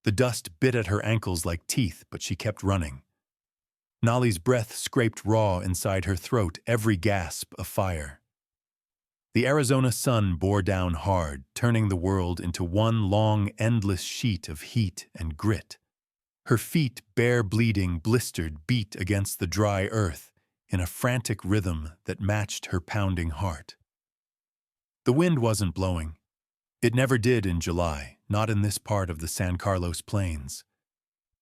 The dust bit at her ankles like teeth, but she kept running. Nolly's breath scraped raw inside her throat, every gasp a fire. The Arizona sun bore down hard, turning the world into one long, endless sheet of heat and grit. Her feet, bare bleeding, blistered, beat against the dry earth in a frantic rhythm that matched her pounding heart. The wind wasn't blowing. It never did in July, not in this part of the San Carlos Plains.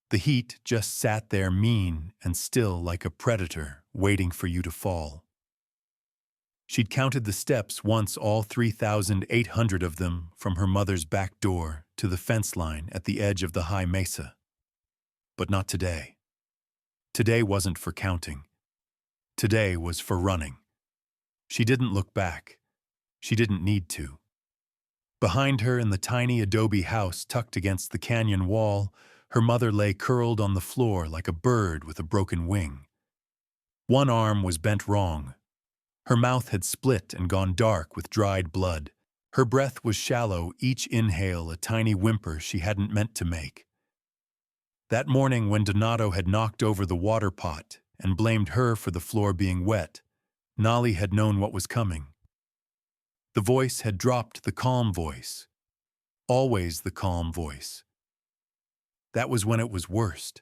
The heat just sat there mean and still like a predator waiting for you to fall. She'd counted the steps once, all 3,800 of them, from her mother's back door to the fence line at the edge of the high mesa. But not today. Today wasn't for counting. Today was for running. She didn't look back. She didn't need to. Behind her in the tiny adobe house tucked against the canyon wall, her mother lay curled on the floor like a bird with a broken wing. One arm was bent wrong. Her mouth had split and gone dark with dried blood. Her breath was shallow, each inhale a tiny whimper she hadn't meant to make. That morning when Donato had knocked over the water pot and blamed her for the floor being wet, Nolly had known what was coming. The voice had dropped, the calm voice. Always the calm voice. That was when it was worst.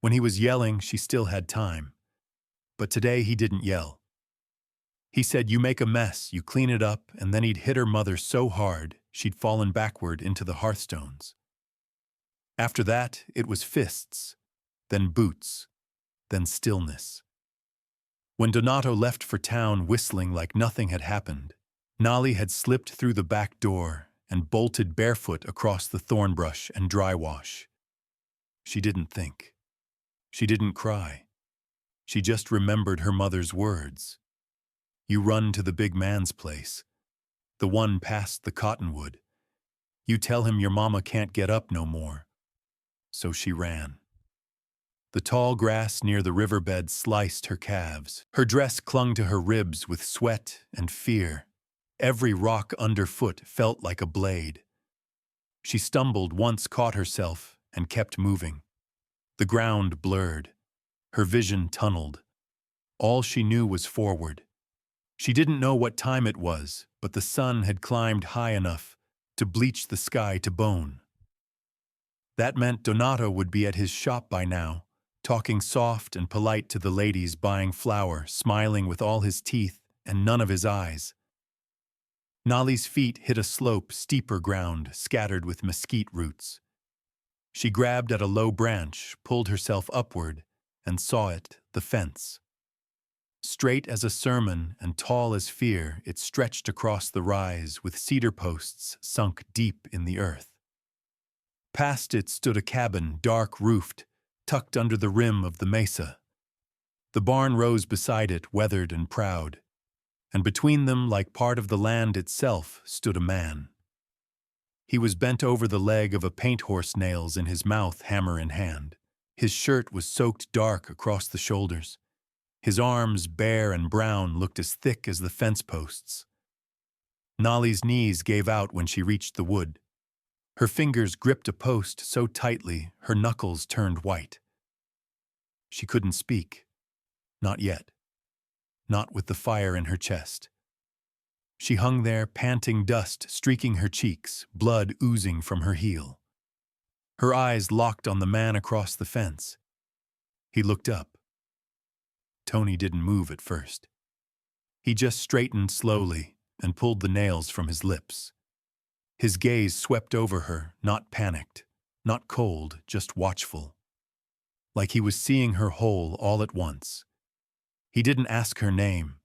When he was yelling, she still had time. But today he didn't yell. He said, "You make a mess, you clean it up," and then he'd hit her mother so hard she'd fallen backward into the hearthstones. After that, it was fists, then boots, then stillness. When Donato left for town whistling like nothing had happened, Nolly had slipped through the back door and bolted barefoot across the thorn brush and dry wash. She didn't think. She didn't cry. She just remembered her mother's words. You run to the big man's place, the one past the cottonwood. You tell him your mama can't get up no more. So she ran. The tall grass near the riverbed sliced her calves. Her dress clung to her ribs with sweat and fear. Every rock underfoot felt like a blade. She stumbled once, caught herself, and kept moving. The ground blurred. Her vision tunneled. All she knew was forward. She didn't know what time it was, but the sun had climbed high enough to bleach the sky to bone. That meant Donato would be at his shop by now, talking soft and polite to the ladies buying flour, smiling with all his teeth and none of his eyes. Nolly's feet hit a slope, steeper ground, scattered with mesquite roots. She grabbed at a low branch, pulled herself upward, and saw it, the fence. Straight as a sermon and tall as fear, it stretched across the rise with cedar posts sunk deep in the earth. Past it stood a cabin, dark-roofed, tucked under the rim of the mesa. The barn rose beside it, weathered and proud, and between them, like part of the land itself, stood a man. He was bent over the leg of a paint horse, nails in his mouth, hammer in hand. His shirt was soaked dark across the shoulders. His arms, bare and brown, looked as thick as the fence posts. Nolly's knees gave out when she reached the wood. Her fingers gripped a post so tightly her knuckles turned white. She couldn't speak. Not yet. Not with the fire in her chest. She hung there, panting, dust streaking her cheeks, blood oozing from her heel. Her eyes locked on the man across the fence. He looked up. Tony didn't move at first. He just straightened slowly and pulled the nails from his lips. His gaze swept over her, not panicked, not cold, just watchful. Like he was seeing her whole all at once. He didn't ask her name.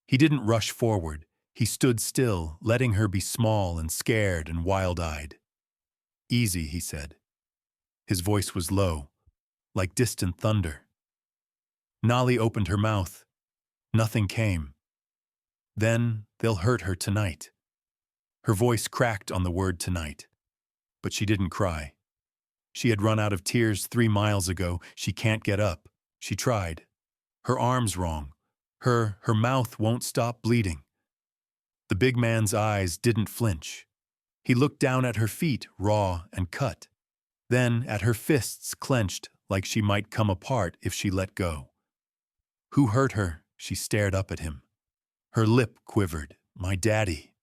He didn't rush forward. He stood still, letting her be small and scared and wild-eyed. "Easy," he said. His voice was low, like distant thunder. Nolly opened her mouth. Nothing came. Then, "They'll hurt her tonight." Her voice cracked on the word tonight. But she didn't cry. She had run out of tears 3 miles ago. She can't get up. She tried. Her arm's wrong. Her mouth won't stop bleeding. The big man's eyes didn't flinch. He looked down at her feet, raw and cut. Then, at her fists clenched like she might come apart if she let go. "Who hurt her?" She stared up at him. Her lip quivered. "My daddy."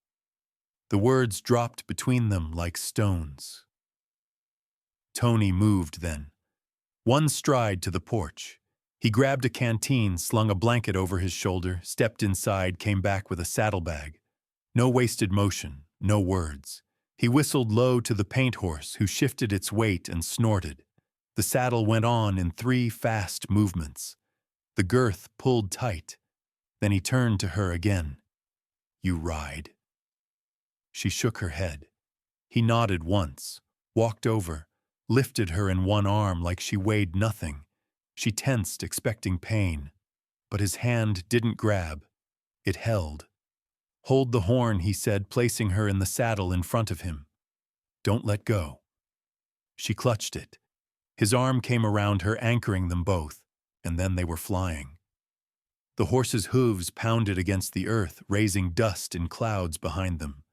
The words dropped between them like stones. Tony moved then. One stride to the porch. He grabbed a canteen, slung a blanket over his shoulder, stepped inside, came back with a saddlebag. No wasted motion, no words. He whistled low to the paint horse, who shifted its weight and snorted. The saddle went on in 3 fast movements. The girth pulled tight. Then he turned to her again. "You ride." She shook her head. He nodded once, walked over, lifted her in one arm like she weighed nothing. She tensed, expecting pain. But his hand didn't grab. It held. "Hold the horn," he said, placing her in the saddle in front of him. "Don't let go." She clutched it. His arm came around her, anchoring them both, and then they were flying. The horse's hooves pounded against the earth, raising dust in clouds behind them.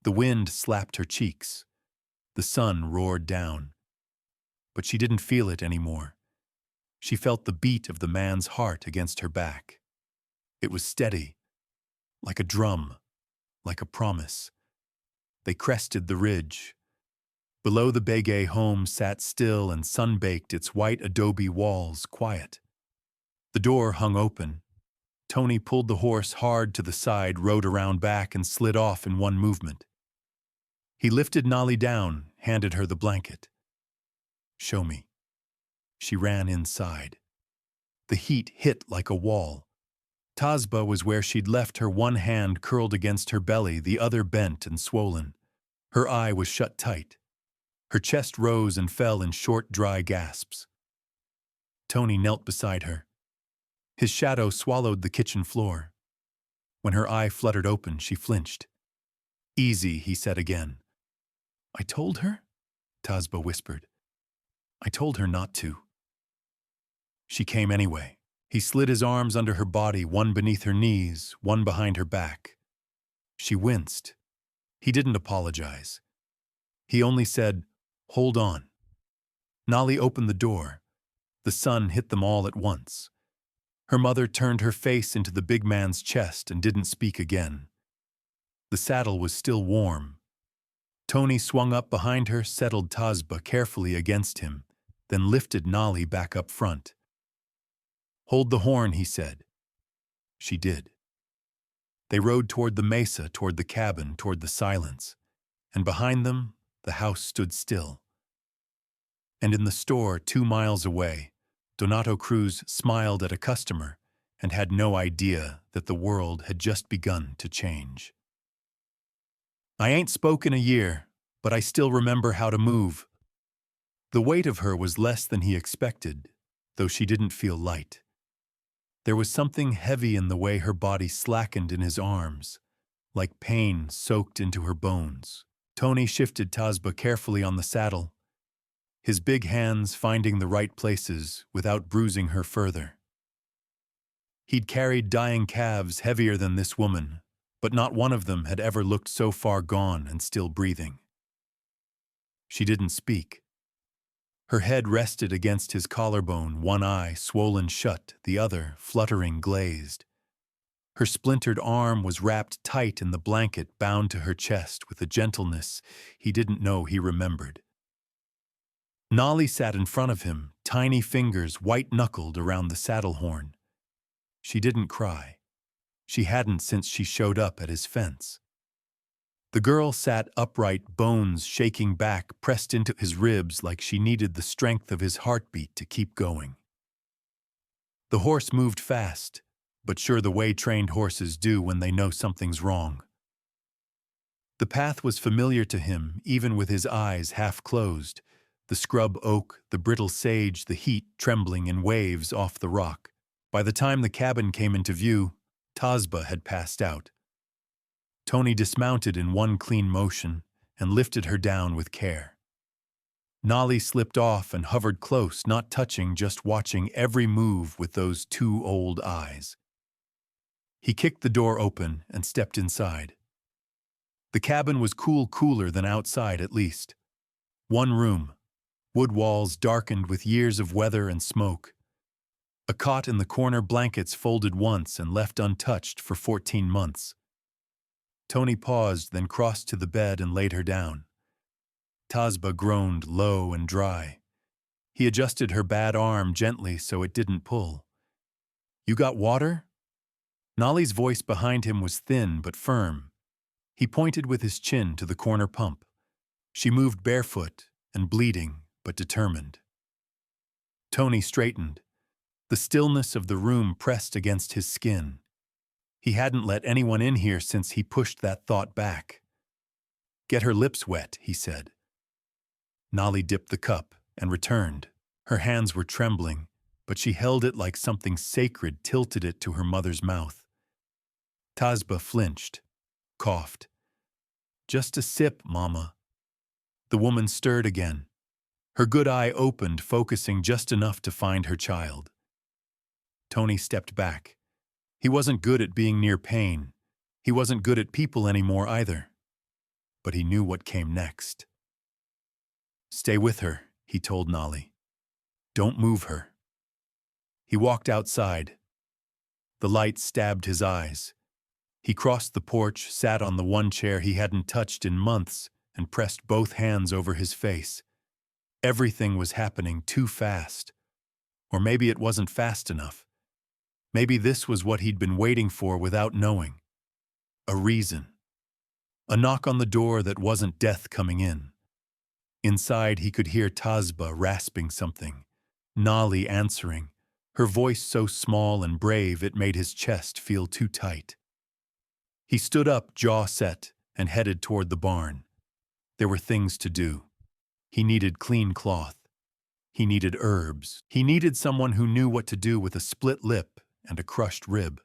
The wind slapped her cheeks. The sun roared down. But she didn't feel it anymore. She felt the beat of the man's heart against her back. It was steady, like a drum, like a promise. They crested the ridge. Below, the Begay home sat still and sun-baked, its white adobe walls quiet. The door hung open. Tony pulled the horse hard to the side, rode around back, and slid off in one movement. He lifted Nolly down, handed her the blanket. "Show me." She ran inside. The heat hit like a wall. Tazba was where she'd left her, one hand curled against her belly, the other bent and swollen. Her eye was shut tight. Her chest rose and fell in short, dry gasps. Tony knelt beside her. His shadow swallowed the kitchen floor. When her eye fluttered open, she flinched. "Easy," he said again. "I told her?" Tazba whispered. "I told her not to." She came anyway. He slid his arms under her body, one beneath her knees, one behind her back. She winced. He didn't apologize. He only said, "Hold on." Nolly opened the door. The sun hit them all at once. Her mother turned her face into the big man's chest and didn't speak again. The saddle was still warm. Tony swung up behind her, settled Tazba carefully against him, then lifted Nolly back up front. "Hold the horn," he said. She did. They rode toward the mesa, toward the cabin, toward the silence. And behind them, the house stood still. And in the store 2 miles away, Donato Cruz smiled at a customer and had no idea that the world had just begun to change. "I ain't spoken a year, but I still remember how to move." The weight of her was less than he expected, though she didn't feel light. There was something heavy in the way her body slackened in his arms, like pain soaked into her bones. Tony shifted Tazba carefully on the saddle, his big hands finding the right places without bruising her further. He'd carried dying calves heavier than this woman, but not one of them had ever looked so far gone and still breathing. She didn't speak. Her head rested against his collarbone, one eye swollen shut, the other fluttering glazed. Her splintered arm was wrapped tight in the blanket bound to her chest with a gentleness he didn't know he remembered. Nolly sat in front of him, tiny fingers white-knuckled around the saddle horn. She didn't cry. She hadn't since she showed up at his fence. The girl sat upright, bones shaking back, pressed into his ribs like she needed the strength of his heartbeat to keep going. The horse moved fast, but sure the way trained horses do when they know something's wrong. The path was familiar to him, even with his eyes half closed, the scrub oak, the brittle sage, the heat trembling in waves off the rock. By the time the cabin came into view, Tazba had passed out. Tony dismounted in one clean motion and lifted her down with care. Nolly slipped off and hovered close, not touching, just watching every move with those 2 old eyes. He kicked the door open and stepped inside. The cabin was cooler than outside at least. One room, Wood walls darkened with years of weather and smoke. A cot in the corner, blankets folded once and left untouched for 14 months. Tony paused, then crossed to the bed and laid her down. Tazba groaned low and dry. He adjusted her bad arm gently so it didn't pull. "You got water?" Nolly's voice behind him was thin but firm. He pointed with his chin to the corner pump. She moved barefoot and bleeding but determined. Tony straightened. The stillness of the room pressed against his skin. He hadn't let anyone in here since he pushed that thought back. "Get her lips wet," he said. Nolly dipped the cup and returned. Her hands were trembling, but she held it like something sacred, tilted it to her mother's mouth. Tazba flinched, coughed. "Just a sip, Mama." The woman stirred again. Her good eye opened, focusing just enough to find her child. Tony stepped back. He wasn't good at being near pain. He wasn't good at people anymore either. But he knew what came next. "Stay with her," he told Nolly. "Don't move her." He walked outside. The light stabbed his eyes. He crossed the porch, sat on the one chair he hadn't touched in months, and pressed both hands over his face. Everything was happening too fast. Or maybe it wasn't fast enough. Maybe this was what he'd been waiting for without knowing. A reason. A knock on the door that wasn't death coming in. Inside, he could hear Tazba rasping something. Nolly answering, her voice so small and brave it made his chest feel too tight. He stood up, jaw set, and headed toward the barn. There were things to do. He needed clean cloth. He needed herbs. He needed someone who knew what to do with a split lip and a crushed rib.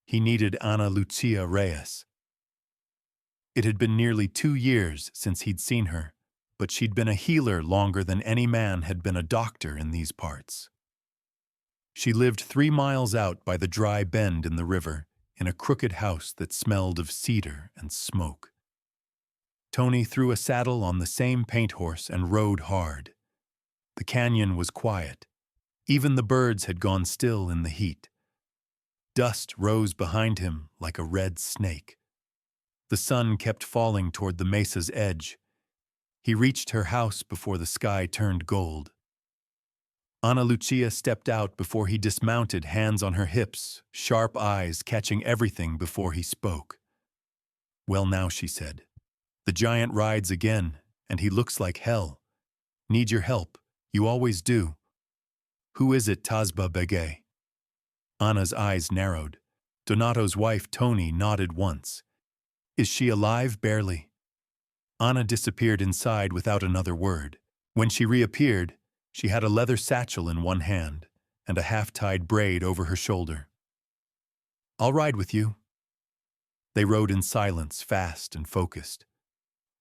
He needed Ana Lucia Reyes. It had been nearly 2 years since he'd seen her, but she'd been a healer longer than any man had been a doctor in these parts. She lived 3 miles out by the dry bend in the river, in a crooked house that smelled of cedar and smoke. Tony threw a saddle on the same paint horse and rode hard. The canyon was quiet. Even the birds had gone still in the heat. Dust rose behind him like a red snake. The sun kept falling toward the mesa's edge. He reached her house before the sky turned gold. Ana Lucia stepped out before he dismounted, hands on her hips, sharp eyes catching everything before he spoke. "Well now," she said. "The giant rides again, and he looks like hell. Need your help. You always do." "Who is it, Tazba Begay?" Ana's eyes narrowed. Donato's wife, Tony, nodded once. "Is she alive?" "Barely." Ana disappeared inside without another word. When she reappeared, she had a leather satchel in one hand and a half-tied braid over her shoulder. "I'll ride with you." They rode in silence, fast and focused.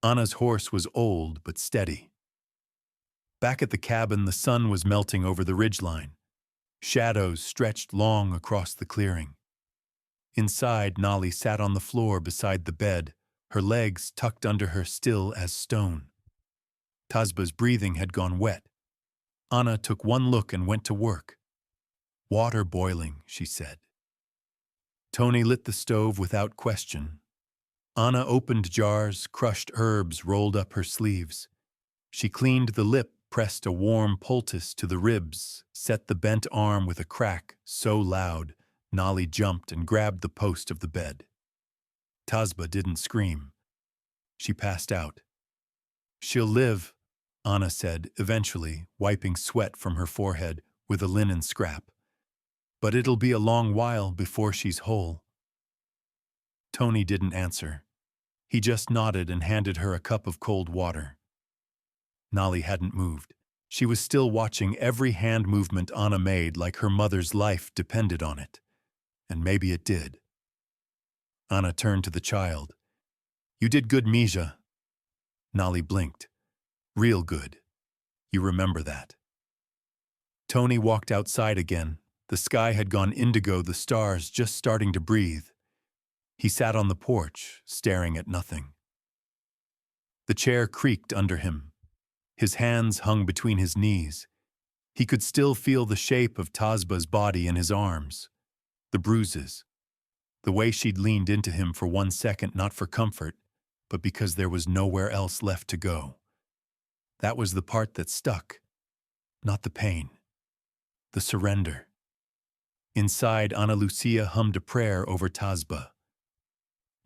Ana's horse was old but steady. Back at the cabin, the sun was melting over the ridgeline. Shadows stretched long across the clearing. Inside, Nolly sat on the floor beside the bed, her legs tucked under her, still as stone. Tazba's breathing had gone wet. Ana took one look and went to work. "Water boiling," she said. Tony lit the stove without question. Ana opened jars, crushed herbs rolled up her sleeves. She cleaned the lip, pressed a warm poultice to the ribs, set the bent arm with a crack so loud Nolly jumped and grabbed the post of the bed. Tazba didn't scream. She passed out. "She'll live," Ana said, eventually, wiping sweat from her forehead with a linen scrap. "But it'll be a long while before she's whole." Tony didn't answer. He just nodded and handed her a cup of cold water. Nolly hadn't moved. She was still watching every hand movement Ana made like her mother's life depended on it. And maybe it did. Ana turned to the child. "You did good, Mija." Nolly blinked. "Real good. You remember that." Tony walked outside again. The sky had gone indigo, the stars just starting to breathe. He sat on the porch, staring at nothing. The chair creaked under him. His hands hung between his knees. He could still feel the shape of Tazba's body in his arms, the bruises, the way she'd leaned into him for 1 second, not for comfort, but because there was nowhere else left to go. That was the part that stuck, not the pain, the surrender. Inside, Ana Lucia hummed a prayer over Tazba.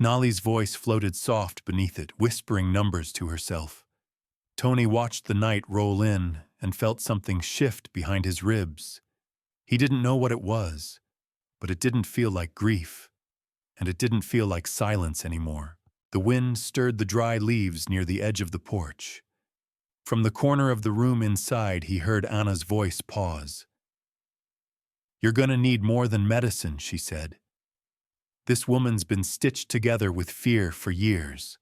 Nali's voice floated soft beneath it, whispering numbers to herself. Tony watched the night roll in and felt something shift behind his ribs. He didn't know what it was, but it didn't feel like grief, and it didn't feel like silence anymore. The wind stirred the dry leaves near the edge of the porch. From the corner of the room inside, he heard Anna's voice pause. "You're gonna need more than medicine," she said. "This woman's been stitched together with fear for years."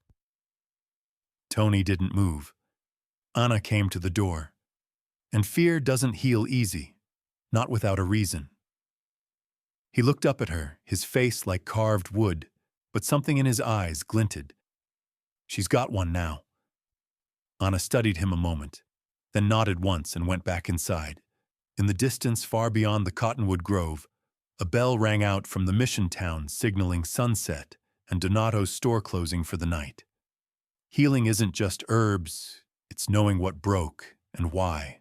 Tony didn't move. Anna came to the door. And fear doesn't heal easy, not without a reason. He looked up at her, his face like carved wood, but something in his eyes glinted. "She's got one now." Anna studied him a moment, then nodded once and went back inside. In the distance, far beyond the cottonwood grove, a bell rang out from the mission town signaling sunset and Donato's store closing for the night. Healing isn't just herbs, it's knowing what broke and why.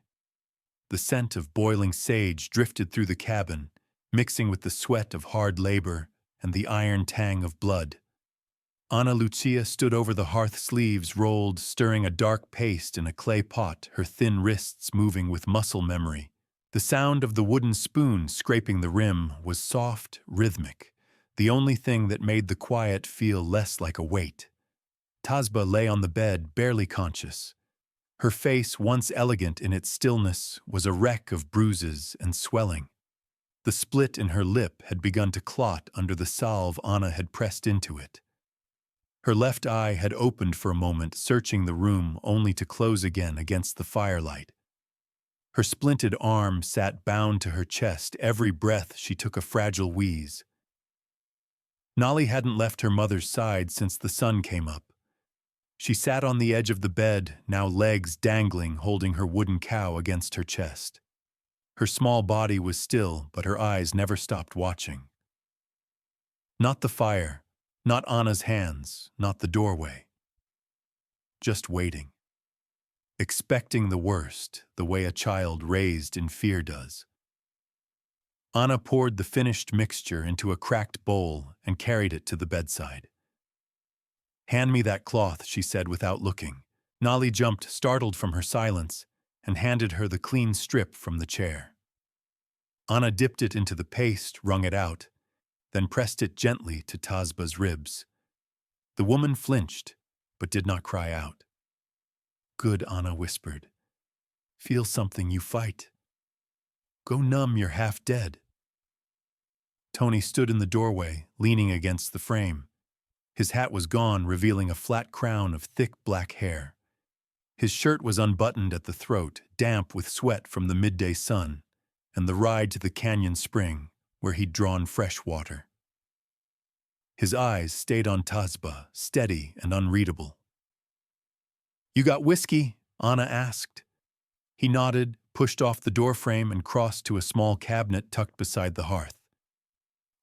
The scent of boiling sage drifted through the cabin, mixing with the sweat of hard labor and the iron tang of blood. Ana Lucia stood over the hearth, sleeves rolled, stirring a dark paste in a clay pot, her thin wrists moving with muscle memory. The sound of the wooden spoon scraping the rim was soft, rhythmic, the only thing that made the quiet feel less like a weight. Tazba lay on the bed, barely conscious. Her face, once elegant in its stillness, was a wreck of bruises and swelling. The split in her lip had begun to clot under the salve Anna had pressed into it. Her left eye had opened for a moment, searching the room, only to close again against the firelight. Her splinted arm sat bound to her chest. Every breath she took a fragile wheeze. Nali hadn't left her mother's side since the sun came up. She sat on the edge of the bed, now legs dangling, holding her wooden cow against her chest. Her small body was still, but her eyes never stopped watching. Not the fire, not Anna's hands, not the doorway. Just waiting. Expecting the worst, the way a child raised in fear does. Anna poured the finished mixture into a cracked bowl and carried it to the bedside. "Hand me that cloth," she said without looking. Nali jumped, startled from her silence, and handed her the clean strip from the chair. Anna dipped it into the paste, wrung it out, then pressed it gently to Tazba's ribs. The woman flinched, but did not cry out. "Good," Anna whispered. "Feel something, you fight. Go numb, you're half dead." Tony stood in the doorway, leaning against the frame. His hat was gone, revealing a flat crown of thick black hair. His shirt was unbuttoned at the throat, damp with sweat from the midday sun, and the ride to the canyon spring, where he'd drawn fresh water. His eyes stayed on Tazba, steady and unreadable. "You got whiskey?" Anna asked. He nodded, pushed off the doorframe, and crossed to a small cabinet tucked beside the hearth.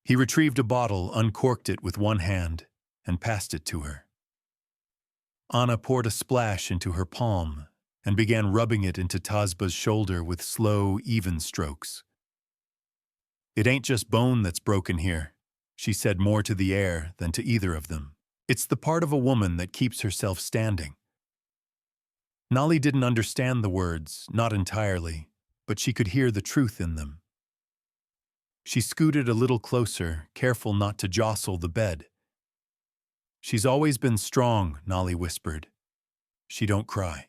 He retrieved a bottle, uncorked it with one hand, and passed it to her. Anna poured a splash into her palm and began rubbing it into Tazba's shoulder with slow, even strokes. "It ain't just bone that's broken here," she said, more to the air than to either of them. "It's the part of a woman that keeps herself standing." Nali didn't understand the words, not entirely, but she could hear the truth in them. She scooted a little closer, careful not to jostle the bed. "She's always been strong," Nali whispered. "She don't cry."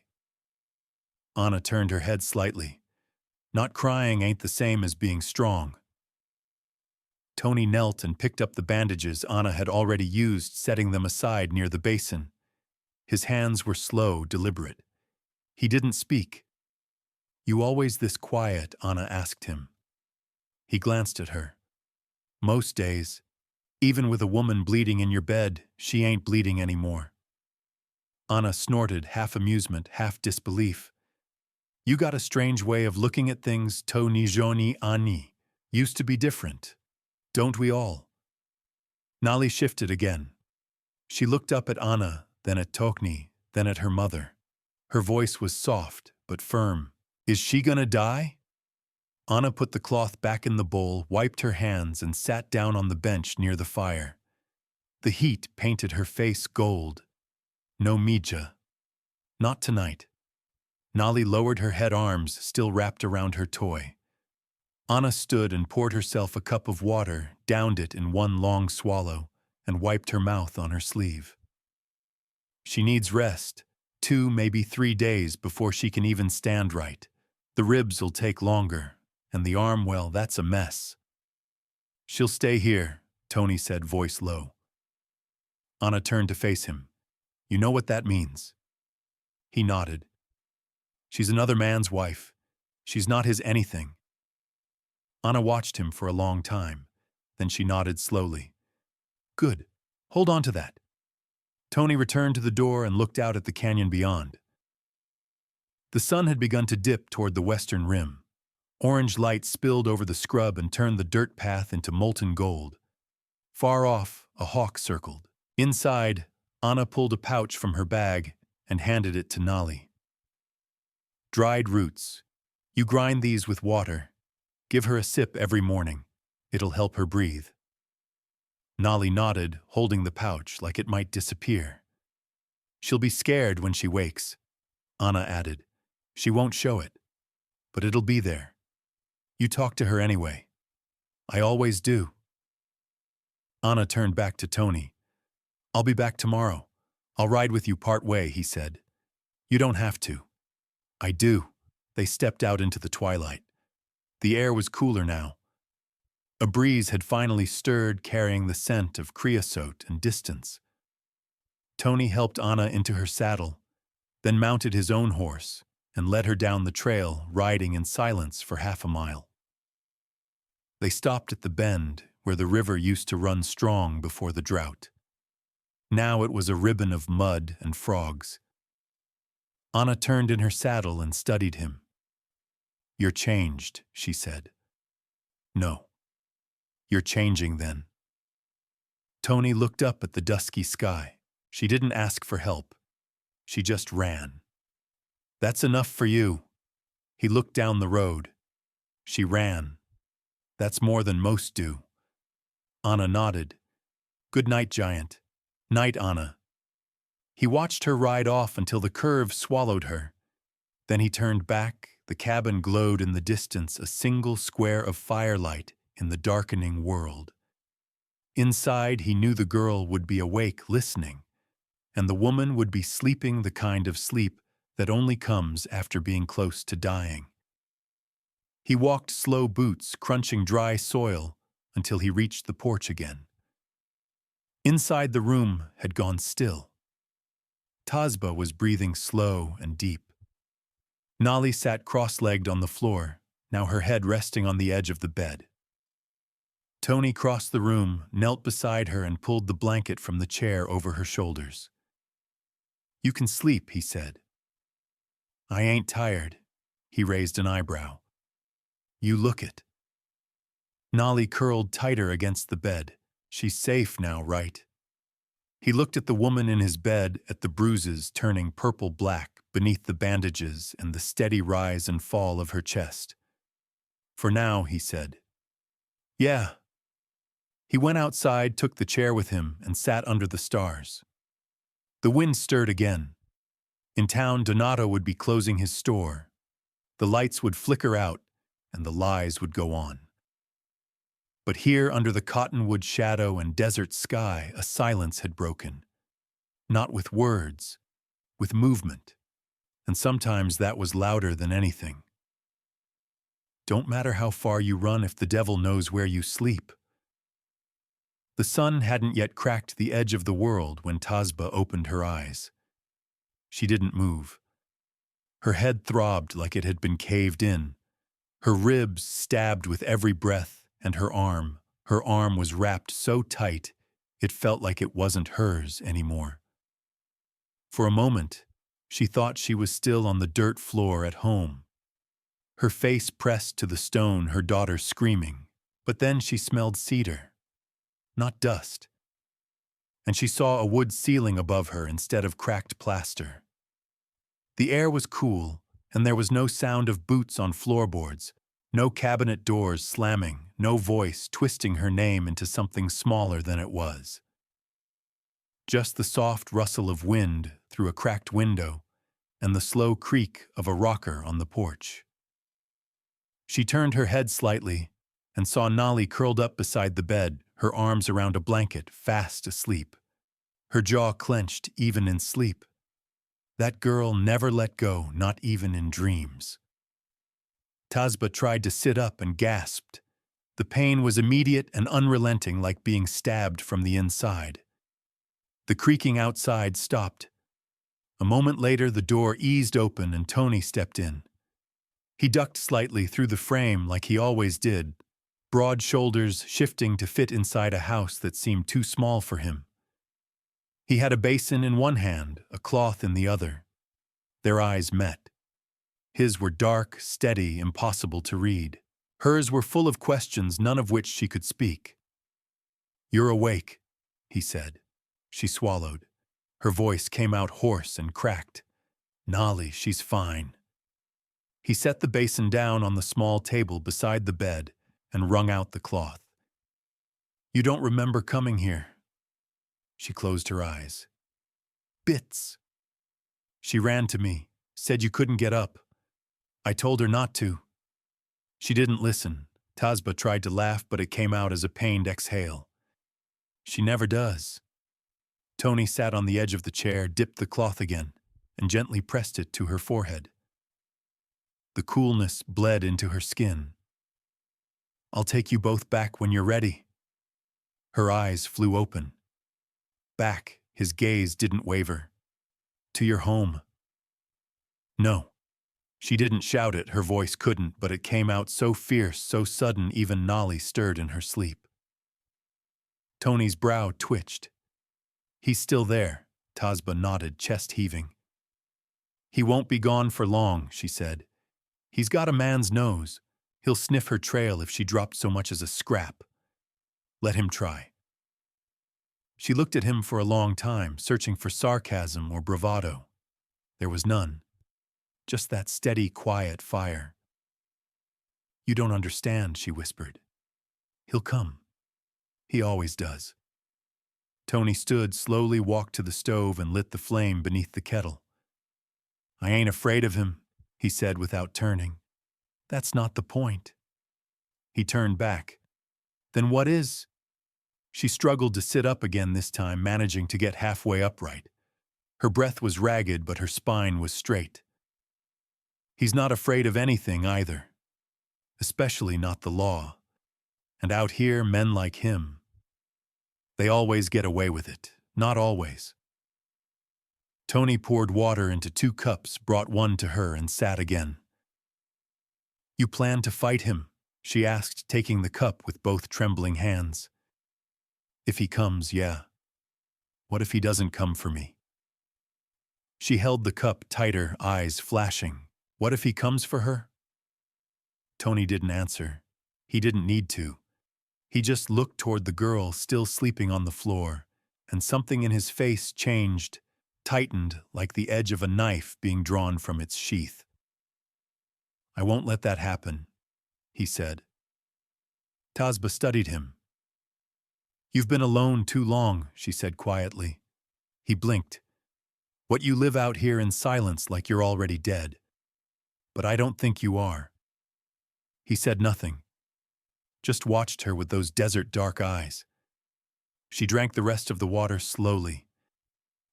Anna turned her head slightly. "Not crying ain't the same as being strong." Tony knelt and picked up the bandages Anna had already used, setting them aside near the basin. His hands were slow, deliberate. He didn't speak. "You always this quiet?" Anna asked him. He glanced at her. "Most days. Even with a woman bleeding in your bed, she ain't bleeding anymore." Anna snorted, half amusement, half disbelief. You got a strange way of looking at things, to nijoni ani. Used to be different. Don't we all? Nali shifted again. She looked up at Anna, then at Tokni, then at her mother. Her voice was soft, but firm. Is she gonna die? Anna put the cloth back in the bowl, wiped her hands, and sat down on the bench near the fire. The heat painted her face gold. No Mija. Not tonight. Nali lowered her head, arms still wrapped around her toy. Anna stood and poured herself a cup of water, downed it in one long swallow, and wiped her mouth on her sleeve. She needs rest, 2, maybe 3 days before she can even stand right. The ribs'll take longer, and the arm, well, that's a mess. She'll stay here, Tony said, voice low. Anna turned to face him. You know what that means? He nodded. She's another man's wife. She's not his anything. Anna watched him for a long time. Then she nodded slowly. Good. Hold on to that. Tony returned to the door and looked out at the canyon beyond. The sun had begun to dip toward the western rim. Orange light spilled over the scrub and turned the dirt path into molten gold. Far off, a hawk circled. Inside, Anna pulled a pouch from her bag and handed it to Nali. Dried roots. You grind these with water. Give her a sip every morning. It'll help her breathe. Nali nodded, holding the pouch like it might disappear. She'll be scared when she wakes, Anna added. She won't show it, but it'll be there. You talk to her anyway. I always do. Anna turned back to Tony. I'll be back tomorrow. I'll ride with you part way, he said. You don't have to. I do. They stepped out into the twilight. The air was cooler now. A breeze had finally stirred, carrying the scent of creosote and distance. Tony helped Anna into her saddle, then mounted his own horse and led her down the trail, riding in silence for half a mile. They stopped at the bend where the river used to run strong before the drought. Now it was a ribbon of mud and frogs. Anna turned in her saddle and studied him. You're changed, she said. No. You're changing then. Tony looked up at the dusky sky. She didn't ask for help. She just ran. That's enough for you. He looked down the road. She ran. That's more than most do. Anna nodded. Good night, giant. Night, Anna. He watched her ride off until the curve swallowed her. Then he turned back. The cabin glowed in the distance, a single square of firelight in the darkening world. Inside, he knew the girl would be awake, listening, and the woman would be sleeping the kind of sleep that only comes after being close to dying. He walked slow boots, crunching dry soil, until he reached the porch again. Inside, the room had gone still. Tazba was breathing slow and deep. Nali sat cross-legged on the floor, now her head resting on the edge of the bed. Tony crossed the room, knelt beside her, and pulled the blanket from the chair over her shoulders. You can sleep, he said. I ain't tired. He raised an eyebrow. You look it. Nali curled tighter against the bed. She's safe now, right? He looked at the woman in his bed, at the bruises turning purple-black beneath the bandages and the steady rise and fall of her chest. For now, he said. Yeah. He went outside, took the chair with him, and sat under the stars. The wind stirred again. In town, Donato would be closing his store. The lights would flicker out, and the lies would go on. But here, under the cottonwood shadow and desert sky, a silence had broken. Not with words, with movement. And sometimes that was louder than anything. Don't matter how far you run if the devil knows where you sleep. The sun hadn't yet cracked the edge of the world when Tazba opened her eyes. She didn't move. Her head throbbed like it had been caved in. Her ribs stabbed with every breath, and her arm was wrapped so tight it felt like it wasn't hers anymore. For a moment, she thought she was still on the dirt floor at home, her face pressed to the stone, her daughter screaming. But then she smelled cedar, not dust, and she saw a wood ceiling above her instead of cracked plaster. The air was cool, and there was no sound of boots on floorboards, no cabinet doors slamming, no voice twisting her name into something smaller than it was. Just the soft rustle of wind through a cracked window and the slow creak of a rocker on the porch. She turned her head slightly and saw Nolly curled up beside the bed, her arms around a blanket, fast asleep. Her jaw clenched even in sleep. That girl never let go, not even in dreams. Tazba tried to sit up and gasped. The pain was immediate and unrelenting, like being stabbed from the inside. The creaking outside stopped. A moment later, the door eased open and Tony stepped in. He ducked slightly through the frame like he always did, broad shoulders shifting to fit inside a house that seemed too small for him. He had a basin in one hand, a cloth in the other. Their eyes met. His were dark, steady, impossible to read. Hers were full of questions, none of which she could speak. "You're awake," he said. She swallowed. Her voice came out hoarse and cracked. "Nolly, she's fine." He set the basin down on the small table beside the bed and wrung out the cloth. "You don't remember coming here?" She closed her eyes. "Bits." "She ran to me, said you couldn't get up. I told her not to." She didn't listen. Tazba tried to laugh, but it came out as a pained exhale. "She never does." Tony sat on the edge of the chair, dipped the cloth again, and gently pressed it to her forehead. The coolness bled into her skin. "I'll take you both back when you're ready." Her eyes flew open. "Back," his gaze didn't waver. "To your home." "No." She didn't shout it, her voice couldn't, but it came out so fierce, so sudden, even Nolly stirred in her sleep. Tony's brow twitched. "He's still there," Tazba nodded, chest heaving. "He won't be gone for long," she said. "He's got a man's nose. He'll sniff her trail if she dropped so much as a scrap. Let him try." She looked at him for a long time, searching for sarcasm or bravado. There was none. Just that steady, quiet fire. "You don't understand," she whispered. "He'll come. He always does." Tony stood, slowly walked to the stove and lit the flame beneath the kettle. "I ain't afraid of him," he said without turning. "That's not the point." He turned back. "Then what is?" She struggled to sit up again this time, managing to get halfway upright. Her breath was ragged, but her spine was straight. "He's not afraid of anything either. Especially not the law. And out here, men like him. They always get away with it. Not always." Tony poured water into 2 cups, brought one to her, and sat again. "You plan to fight him?" she asked, taking the cup with both trembling hands. "If he comes, yeah. What if he doesn't come for me?" She held the cup tighter, eyes flashing. What if he comes for her? Tony didn't answer. He didn't need to. He just looked toward the girl still sleeping on the floor, and something in his face changed, tightened like the edge of a knife being drawn from its sheath. "I won't let that happen," he said. Tazba studied him. "You've been alone too long," she said quietly. He blinked. "What you live out here in silence like you're already dead. But I don't think you are." He said nothing. Just watched her with those desert dark eyes. She drank the rest of the water slowly.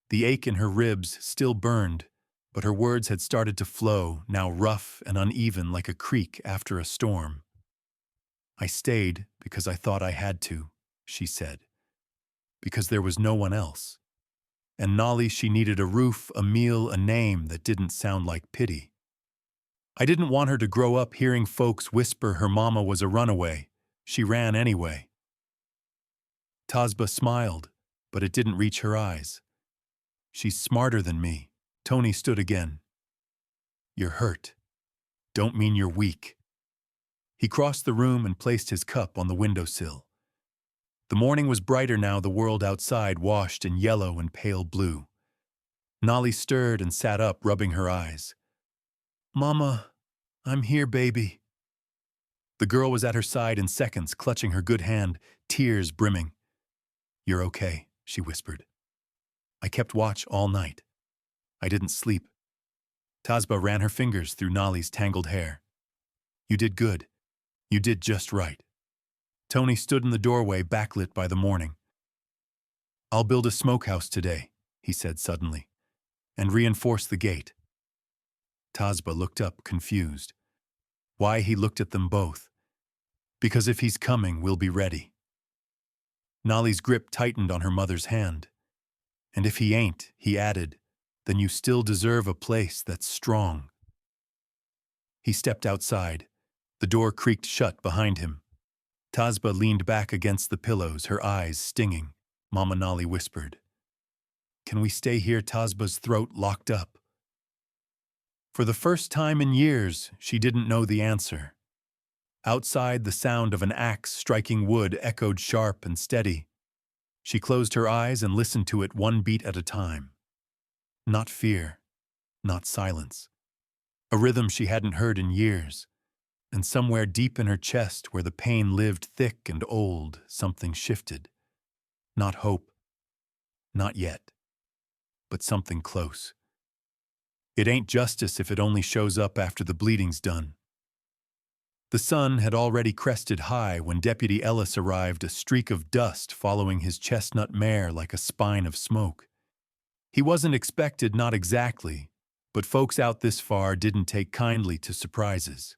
The ache in her ribs still burned, but her words had started to flow, now rough and uneven like a creek after a storm. "I stayed because I thought I had to," she said. "Because there was no one else. And Nolly, she needed a roof, a meal, a name that didn't sound like pity. I didn't want her to grow up hearing folks whisper her mama was a runaway. She ran anyway." Tazba smiled, but it didn't reach her eyes. "She's smarter than me." Tony stood again. "You're hurt." don't mean you're weak." He crossed the room and placed his cup on the windowsill. The morning was brighter now, the world outside washed in yellow and pale blue. Nolly stirred and sat up, rubbing her eyes. "Mama, I'm here, baby." The girl was at her side in seconds, clutching her good hand, tears brimming. "You're okay," she whispered. "I kept watch all night. I didn't sleep." Tazba ran her fingers through Nolly's tangled hair. "You did good. You did just right." Tony stood in the doorway, backlit by the morning. "I'll build a smokehouse today," he said suddenly, "and reinforce the gate." Tazba looked up, confused. Why he looked at them both. "Because if he's coming, we'll be ready." Nolly's grip tightened on her mother's hand. "And if he ain't," he added, "then you still deserve a place that's strong." He stepped outside. The door creaked shut behind him. Tazba leaned back against the pillows, her eyes stinging. Mama Nolly whispered, "Can we stay here?" Tazba's throat locked up. For the first time in years, she didn't know the answer. Outside, the sound of an axe striking wood echoed sharp and steady. She closed her eyes and listened to it one beat at a time. Not fear, not silence. A rhythm she hadn't heard in years. And somewhere deep in her chest, where the pain lived thick and old, something shifted. Not hope. Not yet. But something close. It ain't justice if it only shows up after the bleeding's done. The sun had already crested high when Deputy Ellis arrived, a streak of dust following his chestnut mare like a spine of smoke. He wasn't expected, not exactly, but folks out this far didn't take kindly to surprises.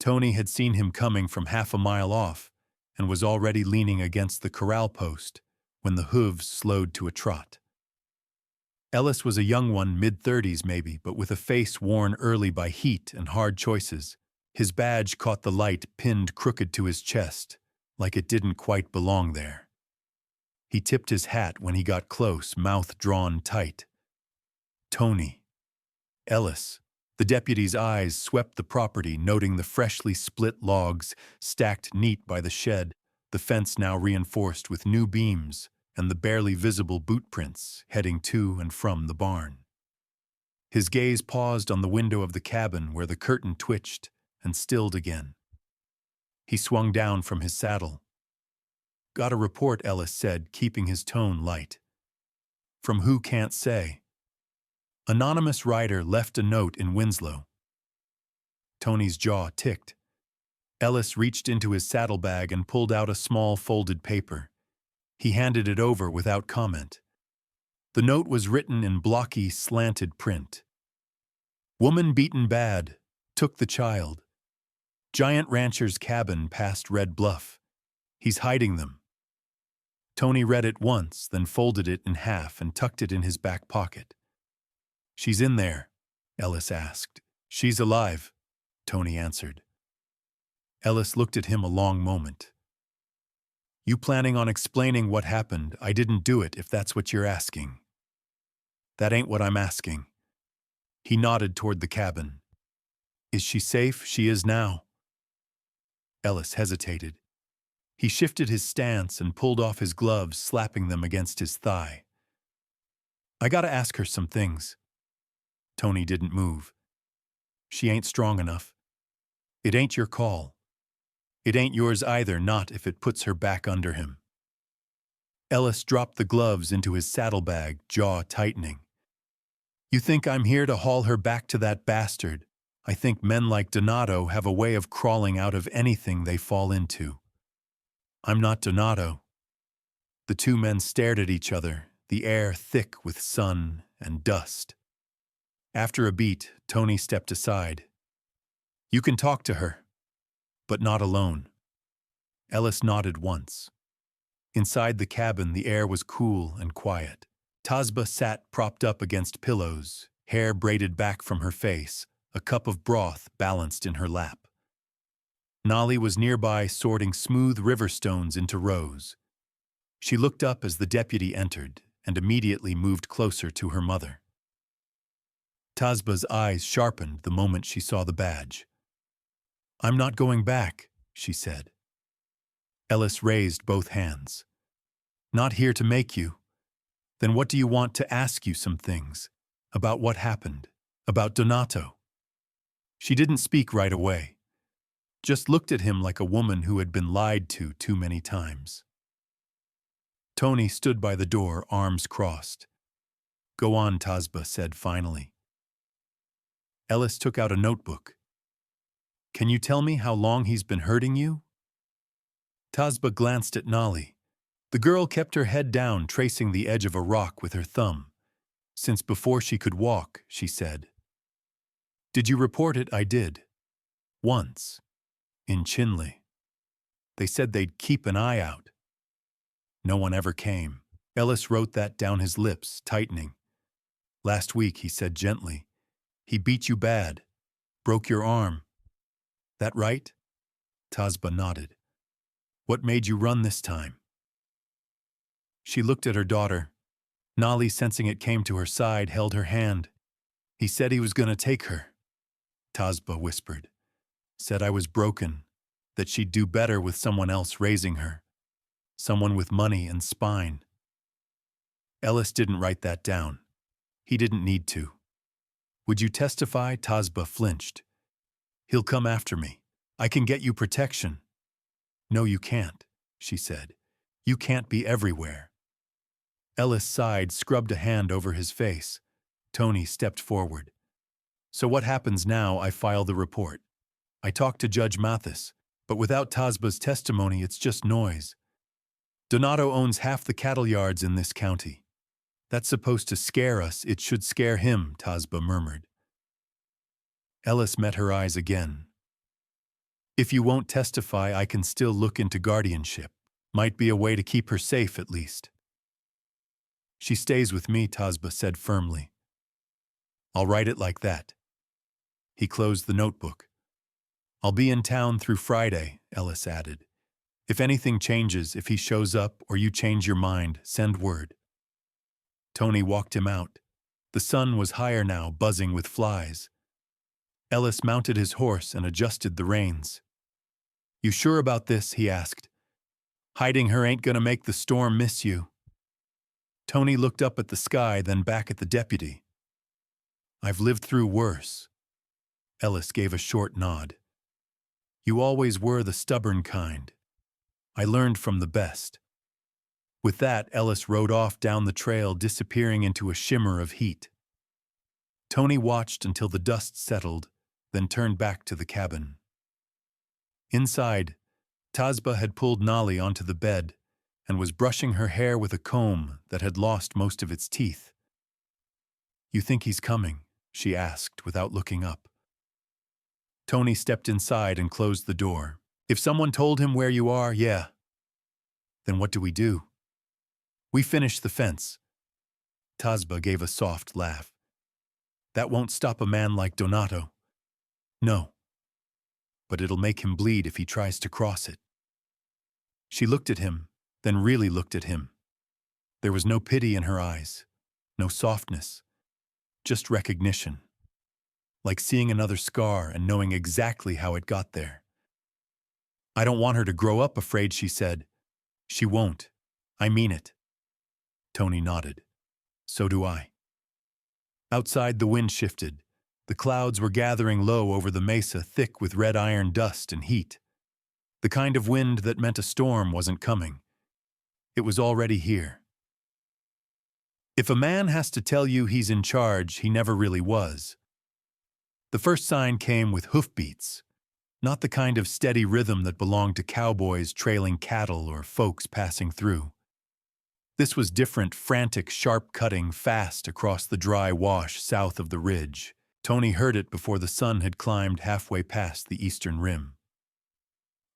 Tony had seen him coming from half a mile off and was already leaning against the corral post when the hooves slowed to a trot. Ellis was a young one, mid-30s maybe, but with a face worn early by heat and hard choices. His badge caught the light pinned crooked to his chest, like it didn't quite belong there. He tipped his hat when he got close, mouth drawn tight. Tony. Ellis. The deputy's eyes swept the property, noting the freshly split logs stacked neat by the shed, the fence now reinforced with new beams, and the barely visible boot prints heading to and from the barn. His gaze paused on the window of the cabin where the curtain twitched and stilled again. He swung down from his saddle. "Got a report," Ellis said, keeping his tone light. "From who can't say. Anonymous writer left a note in Winslow." Tony's jaw ticked. Ellis reached into his saddlebag and pulled out a small folded paper. He handed it over without comment. The note was written in blocky, slanted print. "Woman beaten bad. Took the child. Giant rancher's cabin past Red Bluff. He's hiding them." Tony read it once, then folded it in half and tucked it in his back pocket. "She's in there?" Ellis asked. "She's alive," Tony answered. Ellis looked at him a long moment. "You planning on explaining what happened? I didn't do it, if that's what you're asking." "That ain't what I'm asking." He nodded toward the cabin. "Is she safe?" "She is now." Ellis hesitated. He shifted his stance and pulled off his gloves, slapping them against his thigh. "I gotta ask her some things." Tony didn't move. "She ain't strong enough. It ain't your call. It ain't yours either, not if it puts her back under him." Ellis dropped the gloves into his saddlebag, jaw tightening. "You think I'm here to haul her back to that bastard? I think men like Donato have a way of crawling out of anything they fall into." "I'm not Donato." The two men stared at each other, the air thick with sun and dust. After a beat, Tony stepped aside. "You can talk to her, but not alone." Ellis nodded once. Inside the cabin, the air was cool and quiet. Tazba sat propped up against pillows, hair braided back from her face, a cup of broth balanced in her lap. Nolly was nearby, sorting smooth river stones into rows. She looked up as the deputy entered and immediately moved closer to her mother. Tazba's eyes sharpened the moment she saw the badge. "I'm not going back," she said. Ellis raised both hands. "Not here to make you. Then what do you want to ask you some things? About what happened? About Donato?" She didn't speak right away. Just looked at him like a woman who had been lied to too many times. Tony stood by the door, arms crossed. "Go on," Tazba said finally. Ellis took out a notebook. "Can you tell me how long he's been hurting you?" Tazba glanced at Nali. The girl kept her head down, tracing the edge of a rock with her thumb. "Since before she could walk," she said. "Did you report it?" "I did. Once. In Chinle. They said they'd keep an eye out. No one ever came." Ellis wrote that down, his lips tightening. "Last week," he said gently, "he beat you bad. Broke your arm. That right?" Tazba nodded. "What made you run this time?" She looked at her daughter. Nali, sensing it, came to her side, held her hand. "He said he was going to take her," Tazba whispered. "Said I was broken, that she'd do better with someone else raising her. Someone with money and spine." Ellis didn't write that down. He didn't need to. "Would you testify?" Tazba flinched. "He'll come after me. I can get you protection." "No, you can't," she said. "You can't be everywhere." Ellis sighed, scrubbed a hand over his face. Tony stepped forward. "So what happens now?" "I file the report. I talked to Judge Mathis, but without Tazba's testimony, it's just noise. Donato owns half the cattle yards in this county. That's supposed to scare us. It should scare him," Tazba murmured. Ellis met her eyes again. "If you won't testify, I can still look into guardianship. Might be a way to keep her safe, at least." "She stays with me," Tazba said firmly. "I'll write it like that." He closed the notebook. "I'll be in town through Friday," Ellis added. "If anything changes, if he shows up or you change your mind, send word." Tony walked him out. The sun was higher now, buzzing with flies. Ellis mounted his horse and adjusted the reins. "You sure about this?" he asked. "Hiding her ain't gonna make the storm miss you." Tony looked up at the sky, then back at the deputy. "I've lived through worse." Ellis gave a short nod. "You always were the stubborn kind. I learned from the best." With that, Ellis rode off down the trail, disappearing into a shimmer of heat. Tony watched until the dust settled, then turned back to the cabin. Inside, Tazba had pulled Nali onto the bed and was brushing her hair with a comb that had lost most of its teeth. "You think he's coming?" she asked without looking up. Tony stepped inside and closed the door. "If someone told him where you are, yeah." "Then what do we do?" "We finish the fence." Tazba gave a soft laugh. "That won't stop a man like Donato." "No. But it'll make him bleed if he tries to cross it." She looked at him, then really looked at him. There was no pity in her eyes, no softness, just recognition. Like seeing another scar and knowing exactly how it got there. "I don't want her to grow up afraid," she said. "She won't. I mean it." Tony nodded. "So do I." Outside, the wind shifted. The clouds were gathering low over the mesa, thick with red iron dust and heat. The kind of wind that meant a storm wasn't coming. It was already here. If a man has to tell you he's in charge, he never really was. The first sign came with hoofbeats, not the kind of steady rhythm that belonged to cowboys trailing cattle or folks passing through. This was different, frantic, sharp-cutting, fast across the dry wash south of the ridge. Tony heard it before the sun had climbed halfway past the eastern rim.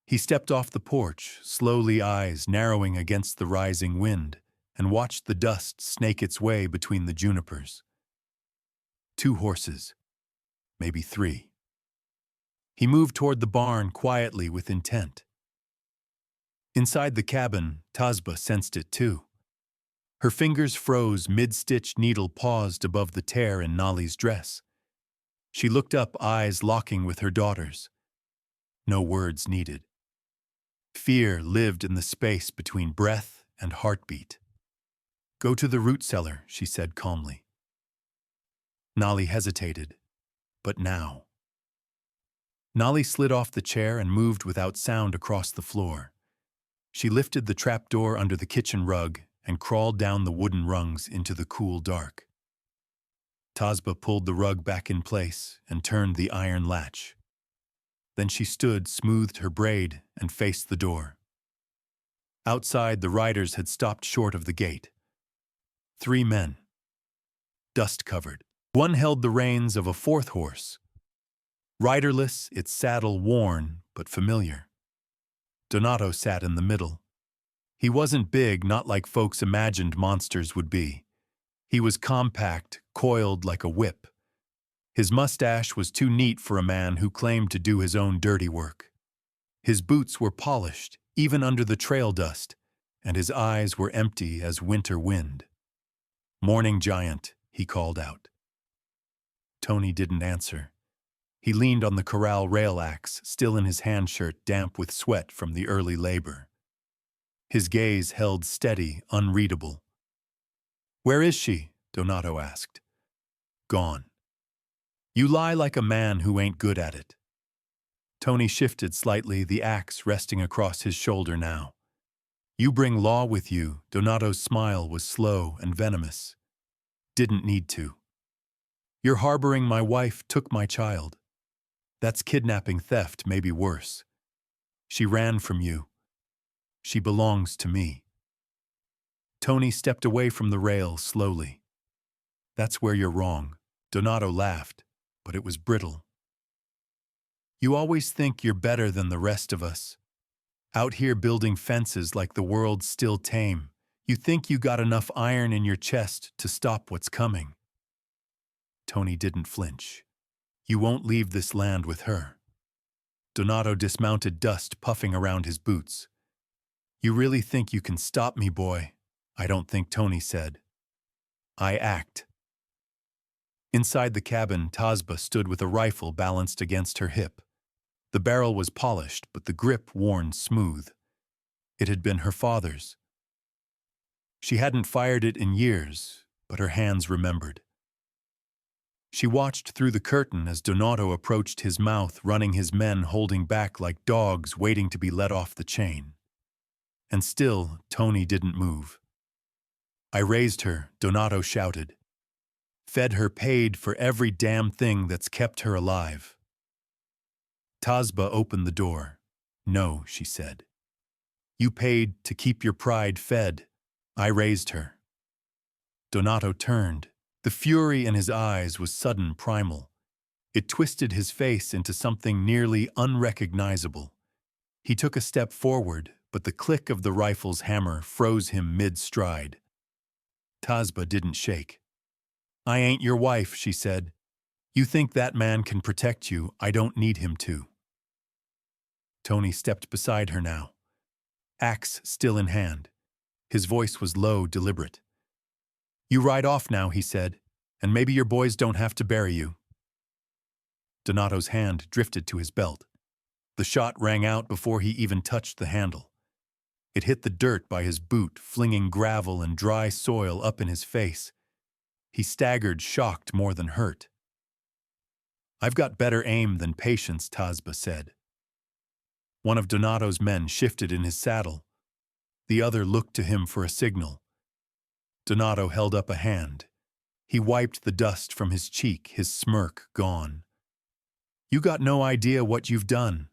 He stepped off the porch, slowly, eyes narrowing against the rising wind, and watched the dust snake its way between the junipers. 2 horses, maybe 3. He moved toward the barn quietly with intent. Inside the cabin, Tazba sensed it too. Her fingers froze, mid-stitch needle paused above the tear in Nali's dress. She looked up, eyes locking with her daughter's. No words needed. Fear lived in the space between breath and heartbeat. "Go to the root cellar," she said calmly. Nolly hesitated. But now. Nolly slid off the chair and moved without sound across the floor. She lifted the trapdoor under the kitchen rug and crawled down the wooden rungs into the cool dark. Tazba pulled the rug back in place and turned the iron latch. Then she stood, smoothed her braid, and faced the door. Outside, the riders had stopped short of the gate. 3 men, dust-covered. One held the reins of a 4th horse. Riderless, its saddle worn but familiar. Donato sat in the middle. He wasn't big, not like folks imagined monsters would be. He was compact, coiled like a whip. His mustache was too neat for a man who claimed to do his own dirty work. His boots were polished, even under the trail dust, and his eyes were empty as winter wind. "Morning, giant," he called out. Tony didn't answer. He leaned on the corral rail axe, still in his handshirt damp with sweat from the early labor. His gaze held steady, unreadable. "Where is she?" Donato asked. "Gone." "You lie like a man who ain't good at it." Tony shifted slightly, the axe resting across his shoulder now. "You bring law with you." Donato's smile was slow and venomous. "Didn't need to. You're harboring my wife, took my child. That's kidnapping, theft, maybe worse. She ran from you. She belongs to me." Tony stepped away from the rail slowly. "That's where you're wrong." Donato laughed, but it was brittle. "You always think you're better than the rest of us. Out here building fences like the world's still tame. You think you got enough iron in your chest to stop what's coming." Tony didn't flinch. "You won't leave this land with her." Donato dismounted, dust puffing around his boots. "You really think you can stop me, boy?" "I don't think," Tony said. "I act." Inside the cabin, Tazba stood with a rifle balanced against her hip. The barrel was polished, but the grip worn smooth. It had been her father's. She hadn't fired it in years, but her hands remembered. She watched through the curtain as Donato approached his mouth, running his men holding back like dogs waiting to be let off the chain. And still, Tony didn't move. "I raised her," Donato shouted. "Fed her, paid for every damn thing that's kept her alive." Tazba opened the door. "No," she said. "You paid to keep your pride fed. I raised her." Donato turned. The fury in his eyes was sudden, primal. It twisted his face into something nearly unrecognizable. He took a step forward, but the click of the rifle's hammer froze him mid-stride. Tazba didn't shake. "I ain't your wife," she said. "You think that man can protect you. I don't need him to." Tony stepped beside her now, axe still in hand. His voice was low, deliberate. "You ride off now," he said, "and maybe your boys don't have to bury you." Donato's hand drifted to his belt. The shot rang out before he even touched the handle. It hit the dirt by his boot, flinging gravel and dry soil up in his face. He staggered, shocked more than hurt. "I've got better aim than patience," Tazba said. One of Donato's men shifted in his saddle. The other looked to him for a signal. Donato held up a hand. He wiped the dust from his cheek, his smirk gone. "You got no idea what you've done."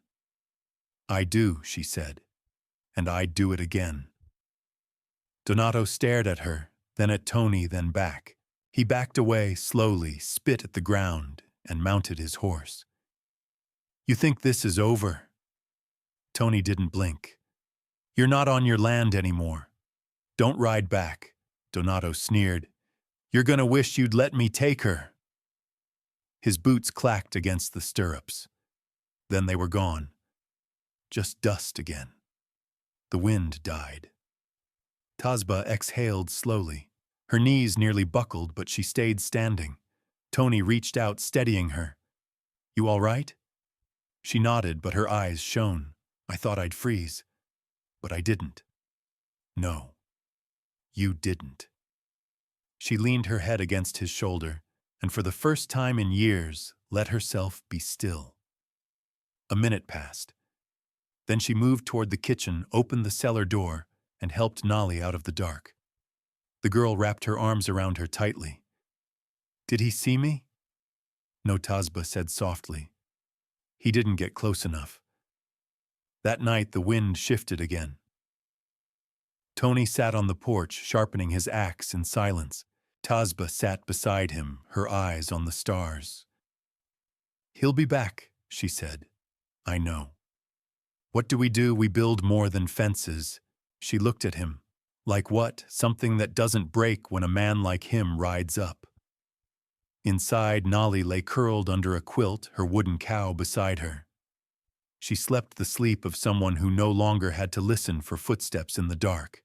"I do," she said, "and I'd do it again." Donato stared at her, then at Tony, then back. He backed away slowly, spit at the ground, and mounted his horse. "You think this is over?" Tony didn't blink. "You're not on your land anymore. Don't ride back." Donato sneered. "You're gonna wish you'd let me take her." His boots clacked against the stirrups. Then they were gone. Just dust again. The wind died. Tazba exhaled slowly. Her knees nearly buckled, but she stayed standing. Tony reached out, steadying her. You all right? She nodded, but her eyes shone. I thought I'd freeze, but I didn't. No, you didn't. She leaned her head against his shoulder, and for the first time in years, let herself be still. A minute passed. Then she moved toward the kitchen, opened the cellar door, and helped Nolly out of the dark. The girl wrapped her arms around her tightly. Did he see me? No, Tazba said softly. He didn't get close enough. That night the wind shifted again. Tony sat on the porch, sharpening his axe in silence. Tazba sat beside him, her eyes on the stars. He'll be back, she said. I know. What do? We build more than fences. She looked at him. Like what? Something that doesn't break when a man like him rides up. Inside, Nolly lay curled under a quilt, her wooden cow beside her. She slept the sleep of someone who no longer had to listen for footsteps in the dark.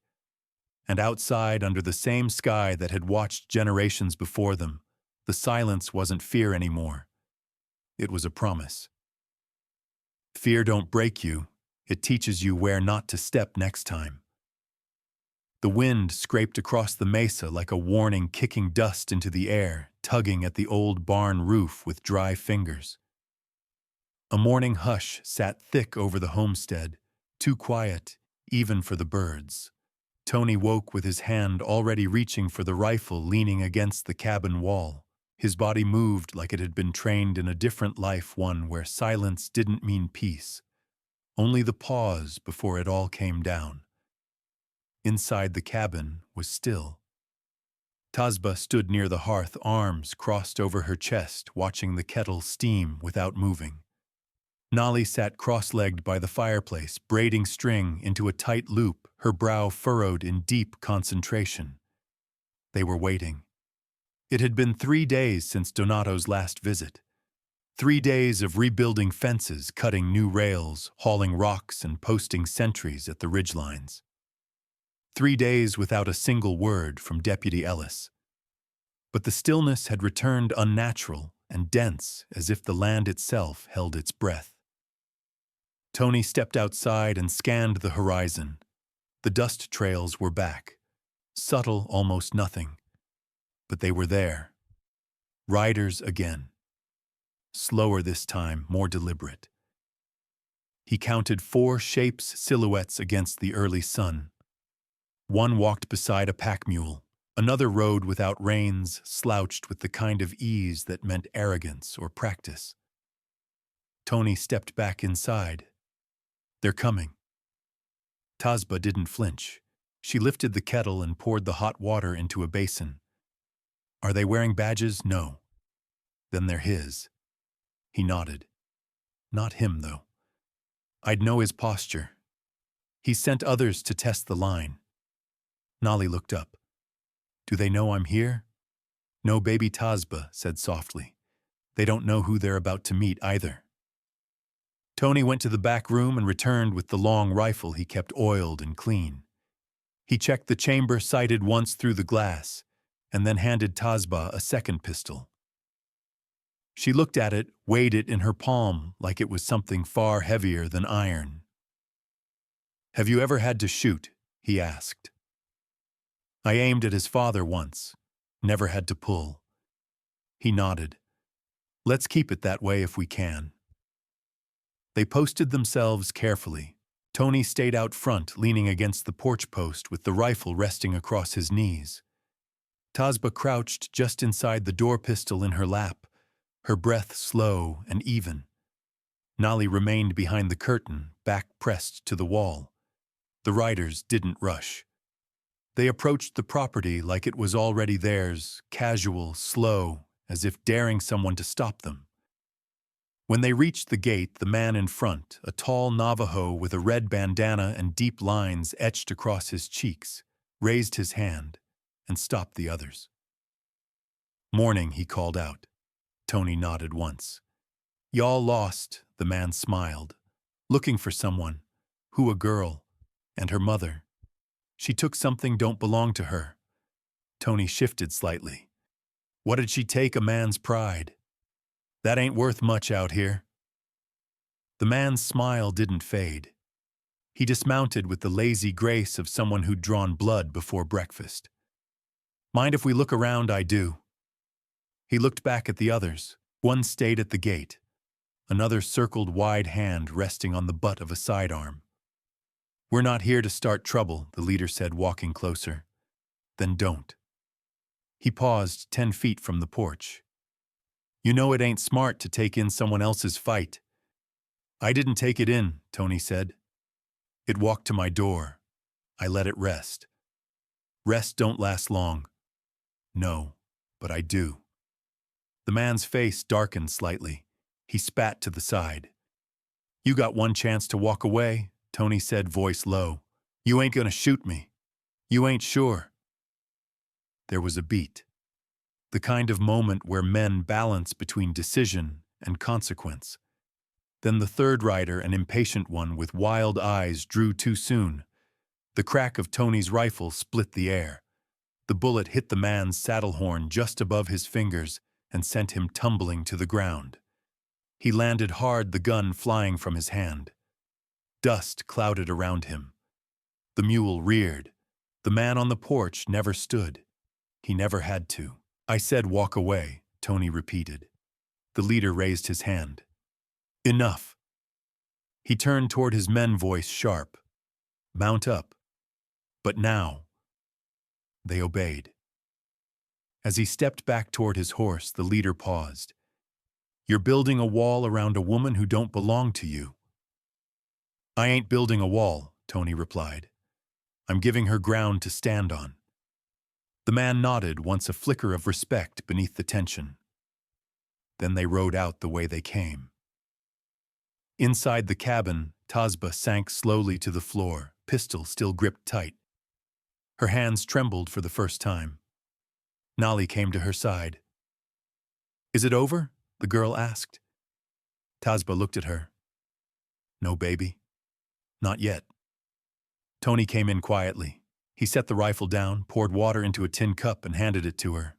And outside, under the same sky that had watched generations before them, the silence wasn't fear anymore. It was a promise. Fear don't break you. It teaches you where not to step next time. The wind scraped across the mesa like a warning, kicking dust into the air, tugging at the old barn roof with dry fingers. A morning hush sat thick over the homestead, too quiet, even for the birds. Tony woke with his hand already reaching for the rifle leaning against the cabin wall. His body moved like it had been trained in a different life, one where silence didn't mean peace, only the pause before it all came down. Inside the cabin was still. Tazba stood near the hearth, arms crossed over her chest, watching the kettle steam without moving. Nolly sat cross-legged by the fireplace, braiding string into a tight loop, her brow furrowed in deep concentration. They were waiting. It had been 3 days since Donato's last visit. 3 days of rebuilding fences, cutting new rails, hauling rocks, and posting sentries at the ridgelines. 3 days without a single word from Deputy Ellis. But the stillness had returned unnatural and dense, as if the land itself held its breath. Tony stepped outside and scanned the horizon. The dust trails were back. Subtle, almost nothing. But they were there. Riders again. Slower this time, more deliberate. He counted 4 shapes, silhouettes against the early sun. One walked beside a pack mule. Another rode without reins, slouched with the kind of ease that meant arrogance or practice. Tony stepped back inside. They're coming. Tazba didn't flinch. She lifted the kettle and poured the hot water into a basin. Are they wearing badges? No. Then they're his. He nodded. Not him, though. I'd know his posture. He sent others to test the line. Nolly looked up. Do they know I'm here? No, baby, Tazba said softly. They don't know who they're about to meet either. Tony went to the back room and returned with the long rifle he kept oiled and clean. He checked the chamber, sighted once through the glass, and then handed Tazba a second pistol. She looked at it, weighed it in her palm like it was something far heavier than iron. Have you ever had to shoot? He asked. I aimed at his father once. Never had to pull. He nodded. Let's keep it that way if we can. They posted themselves carefully. Tony stayed out front, leaning against the porch post with the rifle resting across his knees. Tazba crouched just inside the door, pistol in her lap, her breath slow and even. Nolly remained behind the curtain, back pressed to the wall. The riders didn't rush. They approached the property like it was already theirs, casual, slow, as if daring someone to stop them. When they reached the gate, the man in front, a tall Navajo with a red bandana and deep lines etched across his cheeks, raised his hand and stopped the others. Morning, he called out. Tony nodded once. Y'all lost, the man smiled. Looking for someone. Who? A girl. And her mother. She took something don't belong to her. Tony shifted slightly. What did she take? A man's pride. That ain't worth much out here. The man's smile didn't fade. He dismounted with the lazy grace of someone who'd drawn blood before breakfast. Mind if we look around? I do. He looked back at the others. One stayed at the gate. Another circled wide hand resting on the butt of a sidearm. We're not here to start trouble, the leader said, walking closer. Then don't. He paused 10 feet from the porch. You know it ain't smart to take in someone else's fight. I didn't take it in, Tony said. It walked to my door. I let it rest. Rest don't last long. No, but I do. The man's face darkened slightly. He spat to the side. You got one chance to walk away, Tony said, voice low. You ain't gonna shoot me. You ain't sure. There was a beat. The kind of moment where men balance between decision and consequence. Then the third rider, an impatient one with wild eyes, drew too soon. The crack of Tony's rifle split the air. The bullet hit the man's saddle horn just above his fingers and sent him tumbling to the ground. He landed hard, the gun flying from his hand. Dust clouded around him. The mule reared. The man on the porch never stood. He never had to. I said walk away, Tony repeated. The leader raised his hand. Enough. He turned toward his men, voice sharp. Mount up. But now. They obeyed. As he stepped back toward his horse, the leader paused. You're building a wall around a woman who don't belong to you. I ain't building a wall, Tony replied. I'm giving her ground to stand on. The man nodded, once a flicker of respect beneath the tension. Then they rode out the way they came. Inside the cabin, Tazba sank slowly to the floor, pistol still gripped tight. Her hands trembled for the first time. Nali came to her side. Is it over? The girl asked. Tazba looked at her. No, baby. Not yet. Tony came in quietly. He set the rifle down, poured water into a tin cup, and handed it to her.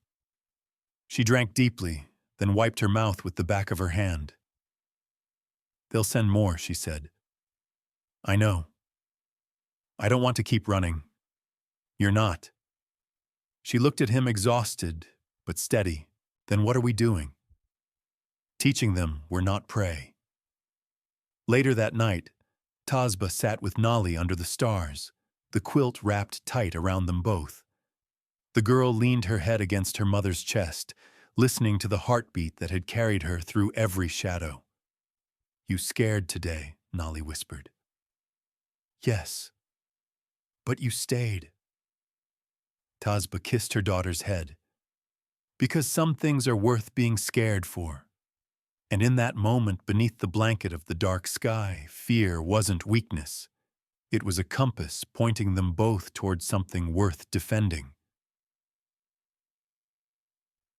She drank deeply, then wiped her mouth with the back of her hand. They'll send more, she said. I know. I don't want to keep running. You're not. She looked at him, exhausted, but steady. Then what are we doing? Teaching them we're not prey. Later that night, Tazba sat with Nali under the stars, the quilt wrapped tight around them both. The girl leaned her head against her mother's chest, listening to the heartbeat that had carried her through every shadow. You scared today, Nali whispered. Yes. But you stayed. Tazba kissed her daughter's head. Because some things are worth being scared for. And in that moment, beneath the blanket of the dark sky, fear wasn't weakness. It was a compass pointing them both toward something worth defending.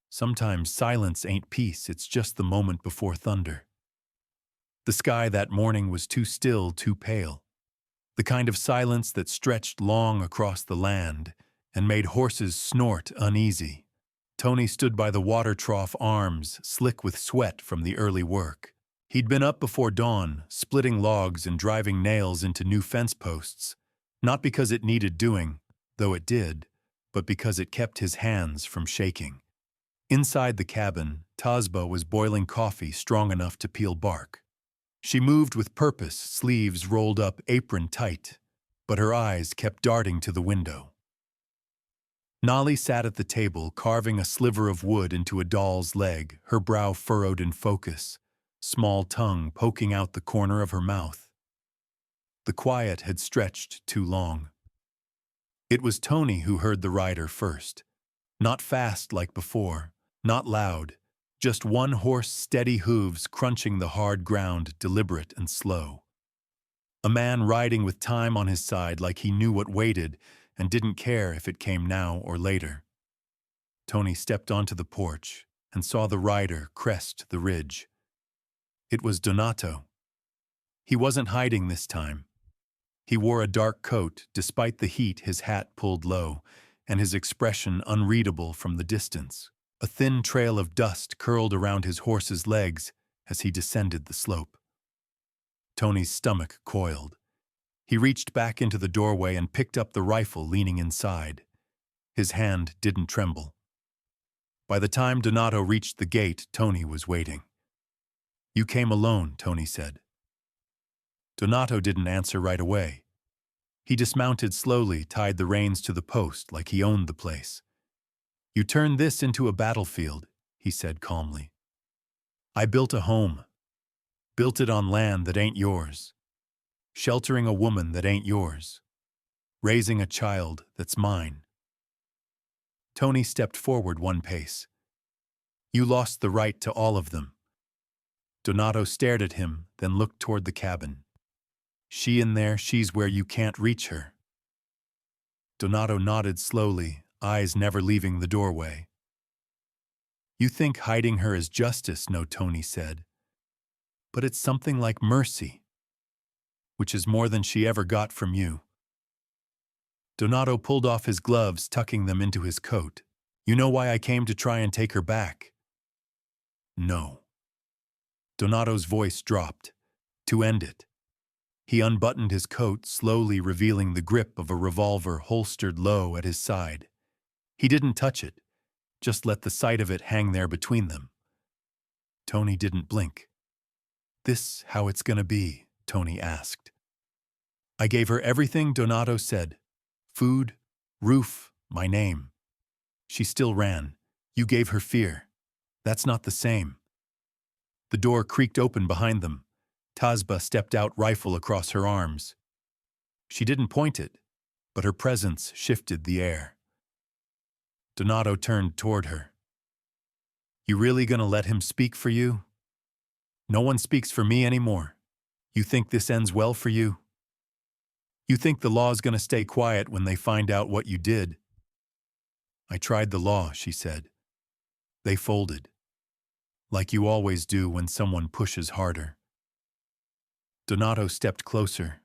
Sometimes silence ain't peace, it's just the moment before thunder. The sky that morning was too still, too pale. The kind of silence that stretched long across the land and made horses snort uneasy. Tony stood by the water trough, arms slick with sweat from the early work. He'd been up before dawn, splitting logs and driving nails into new fence posts, not because it needed doing, though it did, but because it kept his hands from shaking. Inside the cabin, Tazba was boiling coffee strong enough to peel bark. She moved with purpose, sleeves rolled up, apron tight, but her eyes kept darting to the window. Nali sat at the table, carving a sliver of wood into a doll's leg, her brow furrowed in focus, small tongue poking out the corner of her mouth. The quiet had stretched too long. It was Tony who heard the rider first. Not fast like before, not loud, just one horse, steady hooves crunching the hard ground, deliberate and slow. A man riding with time on his side, like he knew what waited and didn't care if it came now or later. Tony stepped onto the porch and saw the rider crest the ridge. It was Donato. He wasn't hiding this time. He wore a dark coat, despite the heat, his hat pulled low, and his expression unreadable from the distance. A thin trail of dust curled around his horse's legs as he descended the slope. Tony's stomach coiled. He reached back into the doorway and picked up the rifle leaning inside. His hand didn't tremble. By the time Donato reached the gate, Tony was waiting. "You came alone," Tony said. Donato didn't answer right away. He dismounted slowly, tied the reins to the post like he owned the place. "You turned this into a battlefield," he said calmly. "I built a home. Built it on land that ain't yours. Sheltering a woman that ain't yours. Raising a child that's mine." Tony stepped forward one pace. "You lost the right to all of them." Donato stared at him, then looked toward the cabin. "She in there, she's where you can't reach her." Donato nodded slowly, eyes never leaving the doorway. "You think hiding her is justice," no, Tony said. "But it's something like mercy, which is more than she ever got from you." Donato pulled off his gloves, tucking them into his coat. "You know why I came to try and take her back?" "No." Donato's voice dropped. "To end it." He unbuttoned his coat, slowly revealing the grip of a revolver holstered low at his side. He didn't touch it, just let the sight of it hang there between them. Tony didn't blink. "This how it's gonna be?" Tony asked. "I gave her everything," Donato said. "Food, roof, my name. She still ran. You gave her fear. That's not the same." The door creaked open behind them. Tazba stepped out, rifle across her arms. She didn't point it, but her presence shifted the air. Donato turned toward her. "You really gonna let him speak for you?" "No one speaks for me anymore. You think this ends well for you? You think the law's gonna stay quiet when they find out what you did?" "I tried the law," she said. "They folded. Like you always do when someone pushes harder." Donato stepped closer.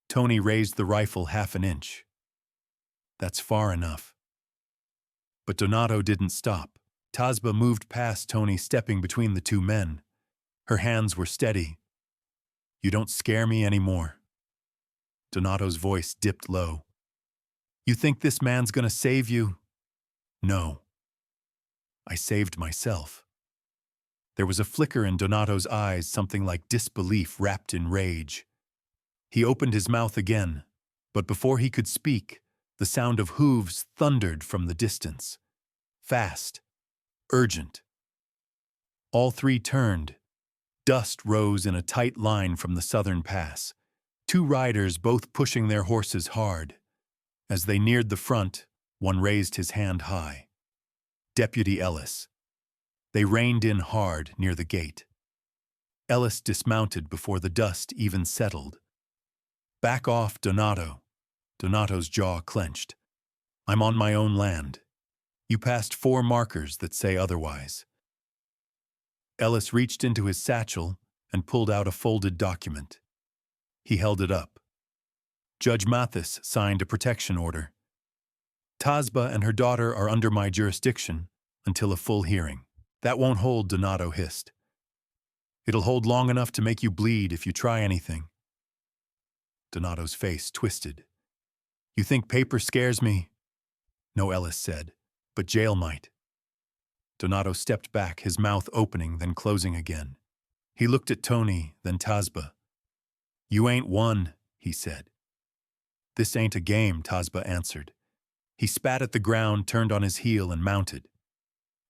Tony raised the rifle half an inch. "That's far enough." But Donato didn't stop. Tazba moved past Tony, stepping between the two men. Her hands were steady. "You don't scare me anymore." Donato's voice dipped low. "You think this man's gonna save you?" "No. I saved myself." There was a flicker in Donato's eyes, something like disbelief wrapped in rage. He opened his mouth again, but before he could speak, the sound of hooves thundered from the distance. Fast, urgent. All three turned. Dust rose in a tight line from the southern pass. Two riders, both pushing their horses hard. As they neared the front, one raised his hand high. Deputy Ellis. They reined in hard near the gate. Ellis dismounted before the dust even settled. "Back off, Donato." Donato's jaw clenched. "I'm on my own land. You passed 4 markers that say otherwise." Ellis reached into his satchel and pulled out a folded document. He held it up. "Judge Mathis signed a protection order. Tazba and her daughter are under my jurisdiction until a full hearing." "That won't hold," Donato hissed. "It'll hold long enough to make you bleed if you try anything." Donato's face twisted. "You think paper scares me?" "No," Ellis said, "but jail might." Donato stepped back, his mouth opening, then closing again. He looked at Tony, then Tazba. "You ain't won," he said. "This ain't a game," Tazba answered. He spat at the ground, turned on his heel, and mounted.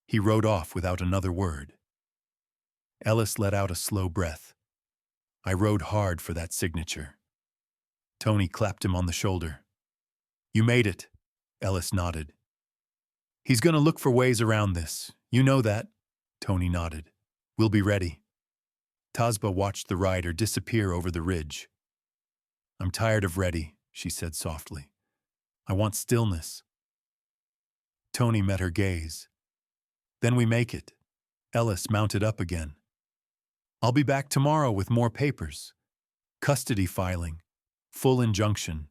He rode off without another word. Ellis let out a slow breath. "I rode hard for that signature." Tony clapped him on the shoulder. "You made it." Ellis nodded. "He's gonna look for ways around this. You know that." Tony nodded. "We'll be ready." Tazba watched the rider disappear over the ridge. "I'm tired of ready," she said softly. "I want stillness." Tony met her gaze. "Then we make it." Ellis mounted up again. "I'll be back tomorrow with more papers. Custody filing. Full injunction.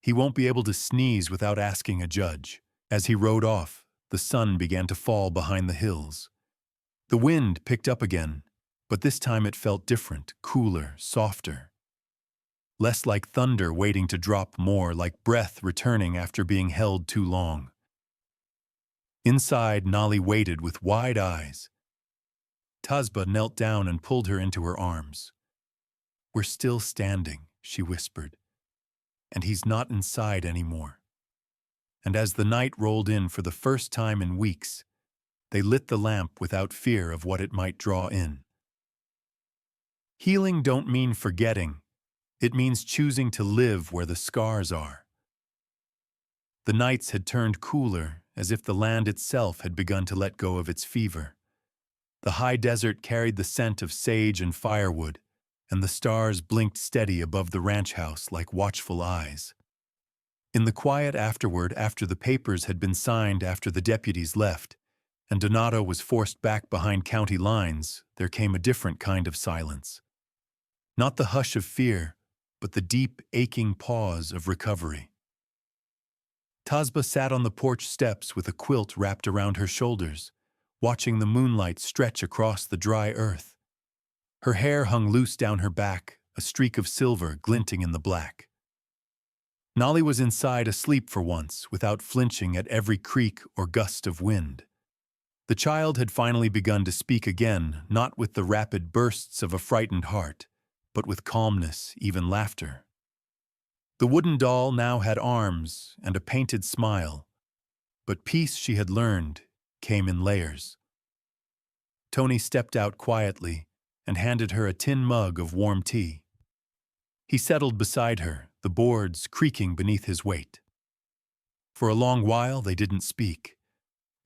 He won't be able to sneeze without asking a judge." As he rode off, the sun began to fall behind the hills. The wind picked up again, but this time it felt different, cooler, softer. Less like thunder waiting to drop, more like breath returning after being held too long. Inside, Nolly waited with wide eyes. Tazba knelt down and pulled her into her arms. "We're still standing," she whispered, "and he's not inside anymore." And as the night rolled in for the first time in weeks, they lit the lamp without fear of what it might draw in. Healing don't mean forgetting. It means choosing to live where the scars are. The nights had turned cooler, as if the land itself had begun to let go of its fever. The high desert carried the scent of sage and firewood, and the stars blinked steady above the ranch house like watchful eyes. In the quiet afterward, after the papers had been signed after the deputies left, and Donato was forced back behind county lines, there came a different kind of silence. Not the hush of fear, but the deep, aching pause of recovery. Tazba sat on the porch steps with a quilt wrapped around her shoulders, watching the moonlight stretch across the dry earth. Her hair hung loose down her back, a streak of silver glinting in the black. Nolly was inside asleep for once, without flinching at every creak or gust of wind. The child had finally begun to speak again, not with the rapid bursts of a frightened heart, but with calmness, even laughter. The wooden doll now had arms and a painted smile, but peace, she had learned, came in layers. Tony stepped out quietly and handed her a tin mug of warm tea. He settled beside her, the boards creaking beneath his weight. For a long while they didn't speak.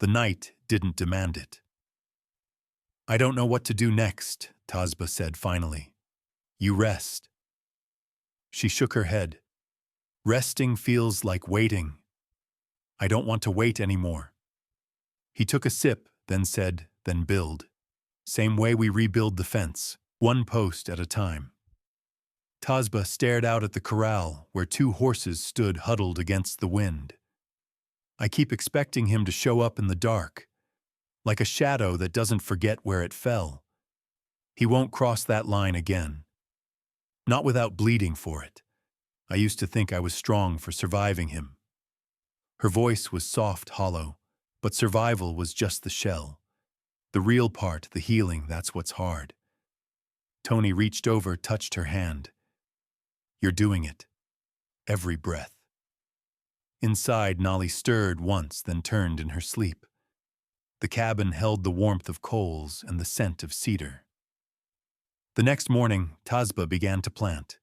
The night didn't demand it. "I don't know what to do next," Tazba said finally. "You rest." She shook her head. "Resting feels like waiting. I don't want to wait anymore." He took a sip, then said, "Then build. Same way we rebuild the fence, one post at a time." Tazba stared out at the corral, where two horses stood huddled against the wind. "I keep expecting him to show up in the dark, like a shadow that doesn't forget where it fell. He won't cross that line again. Not without bleeding for it. I used to think I was strong for surviving him." Her voice was soft, hollow, but survival was just the shell. The real part, the healing, that's what's hard. Tony reached over, touched her hand. "You're doing it. Every breath." Inside, Nolly stirred once, then turned in her sleep. The cabin held the warmth of coals and the scent of cedar. The next morning, Tazba began to plant.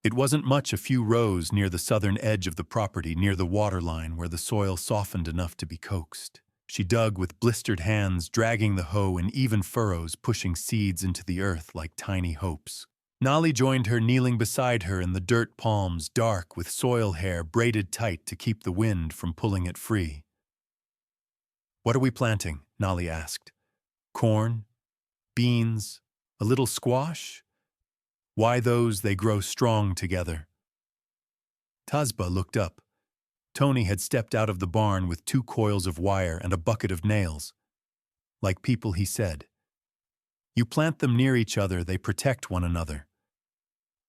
It wasn't much, a few rows near the southern edge of the property, near the waterline where the soil softened enough to be coaxed. She dug with blistered hands, dragging the hoe in even furrows, pushing seeds into the earth like tiny hopes. Nolly joined her, kneeling beside her in the dirt palms, dark with soil hair braided tight to keep the wind from pulling it free. "What are we planting?" Nolly asked. "Corn? Beans? A little squash? Why those, they grow strong together." Tazba looked up. Tony had stepped out of the barn with 2 coils of wire and a bucket of nails. "Like people," he said. "You plant them near each other, they protect one another."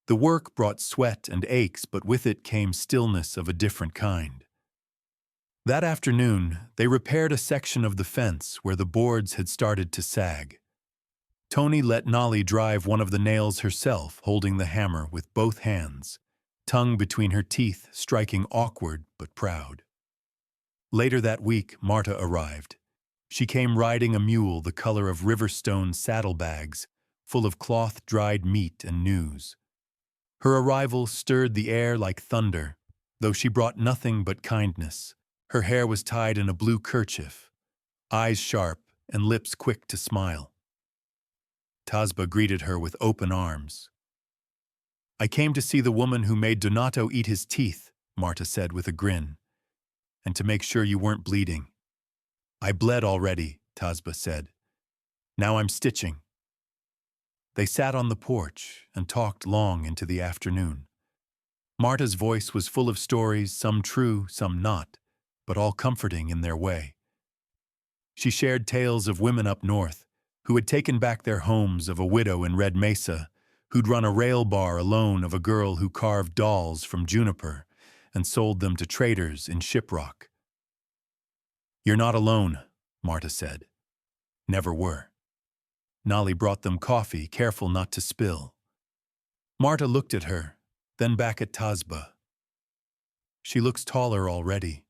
The work brought sweat and aches, but with it came stillness of a different kind. That afternoon, they repaired a section of the fence where the boards had started to sag. Tony let Nolly drive one of the nails herself, holding the hammer with both hands, tongue between her teeth, striking awkward but proud. Later that week, Marta arrived. She came riding a mule the color of Riverstone saddlebags, full of cloth-dried meat and news. Her arrival stirred the air like thunder, though she brought nothing but kindness. Her hair was tied in a blue kerchief, eyes sharp and lips quick to smile. Tazba greeted her with open arms. "I came to see the woman who made Donato eat his teeth," Marta said with a grin, "and to make sure you weren't bleeding." "I bled already," Tazba said. "Now I'm stitching." They sat on the porch and talked long into the afternoon. Marta's voice was full of stories, some true, some not, but all comforting in their way. She shared tales of women up north who had taken back their homes, of a widow in Red Mesa who'd run a rail bar alone, of a girl who carved dolls from juniper and sold them to traders in Shiprock. "You're not alone," Marta said. "Never were." Nolly brought them coffee, careful not to spill. Marta looked at her, then back at Tazba. "She looks taller already."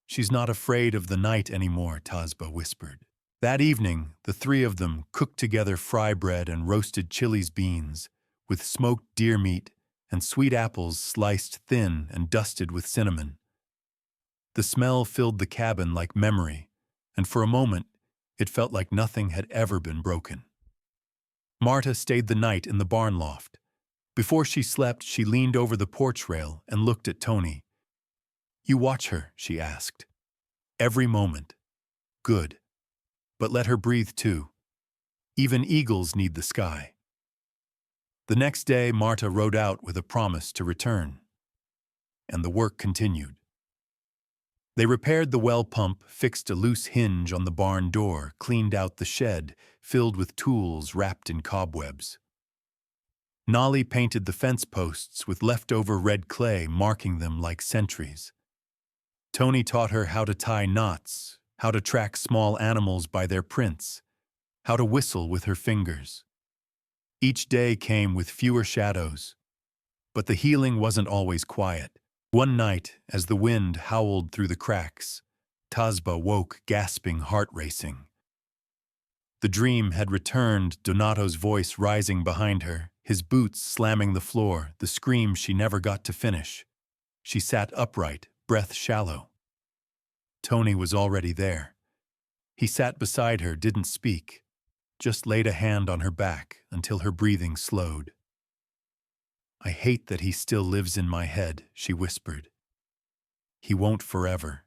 "She's not afraid of the night anymore," Tazba whispered. That evening, the three of them cooked together fry bread and roasted Chili's beans, with smoked deer meat and sweet apples sliced thin and dusted with cinnamon. The smell filled the cabin like memory, and for a moment, it felt like nothing had ever been broken. Marta stayed the night in the barn loft. Before she slept, she leaned over the porch rail and looked at Tony. "You watch her," she asked. "Every moment. Good. But let her breathe too. Even eagles need the sky." The next day, Marta rode out with a promise to return. And the work continued. They repaired the well pump, fixed a loose hinge on the barn door, cleaned out the shed, filled with tools wrapped in cobwebs. Nolly painted the fence posts with leftover red clay, marking them like sentries. Tony taught her how to tie knots, how to track small animals by their prints, how to whistle with her fingers. Each day came with fewer shadows, but the healing wasn't always quiet. One night, as the wind howled through the cracks, Tazba woke, gasping, heart racing. The dream had returned, Donato's voice rising behind her, his boots slamming the floor, the scream she never got to finish. She sat upright, breath shallow. Tony was already there. He sat beside her, didn't speak, just laid a hand on her back until her breathing slowed. "I hate that he still lives in my head," she whispered. "He won't forever."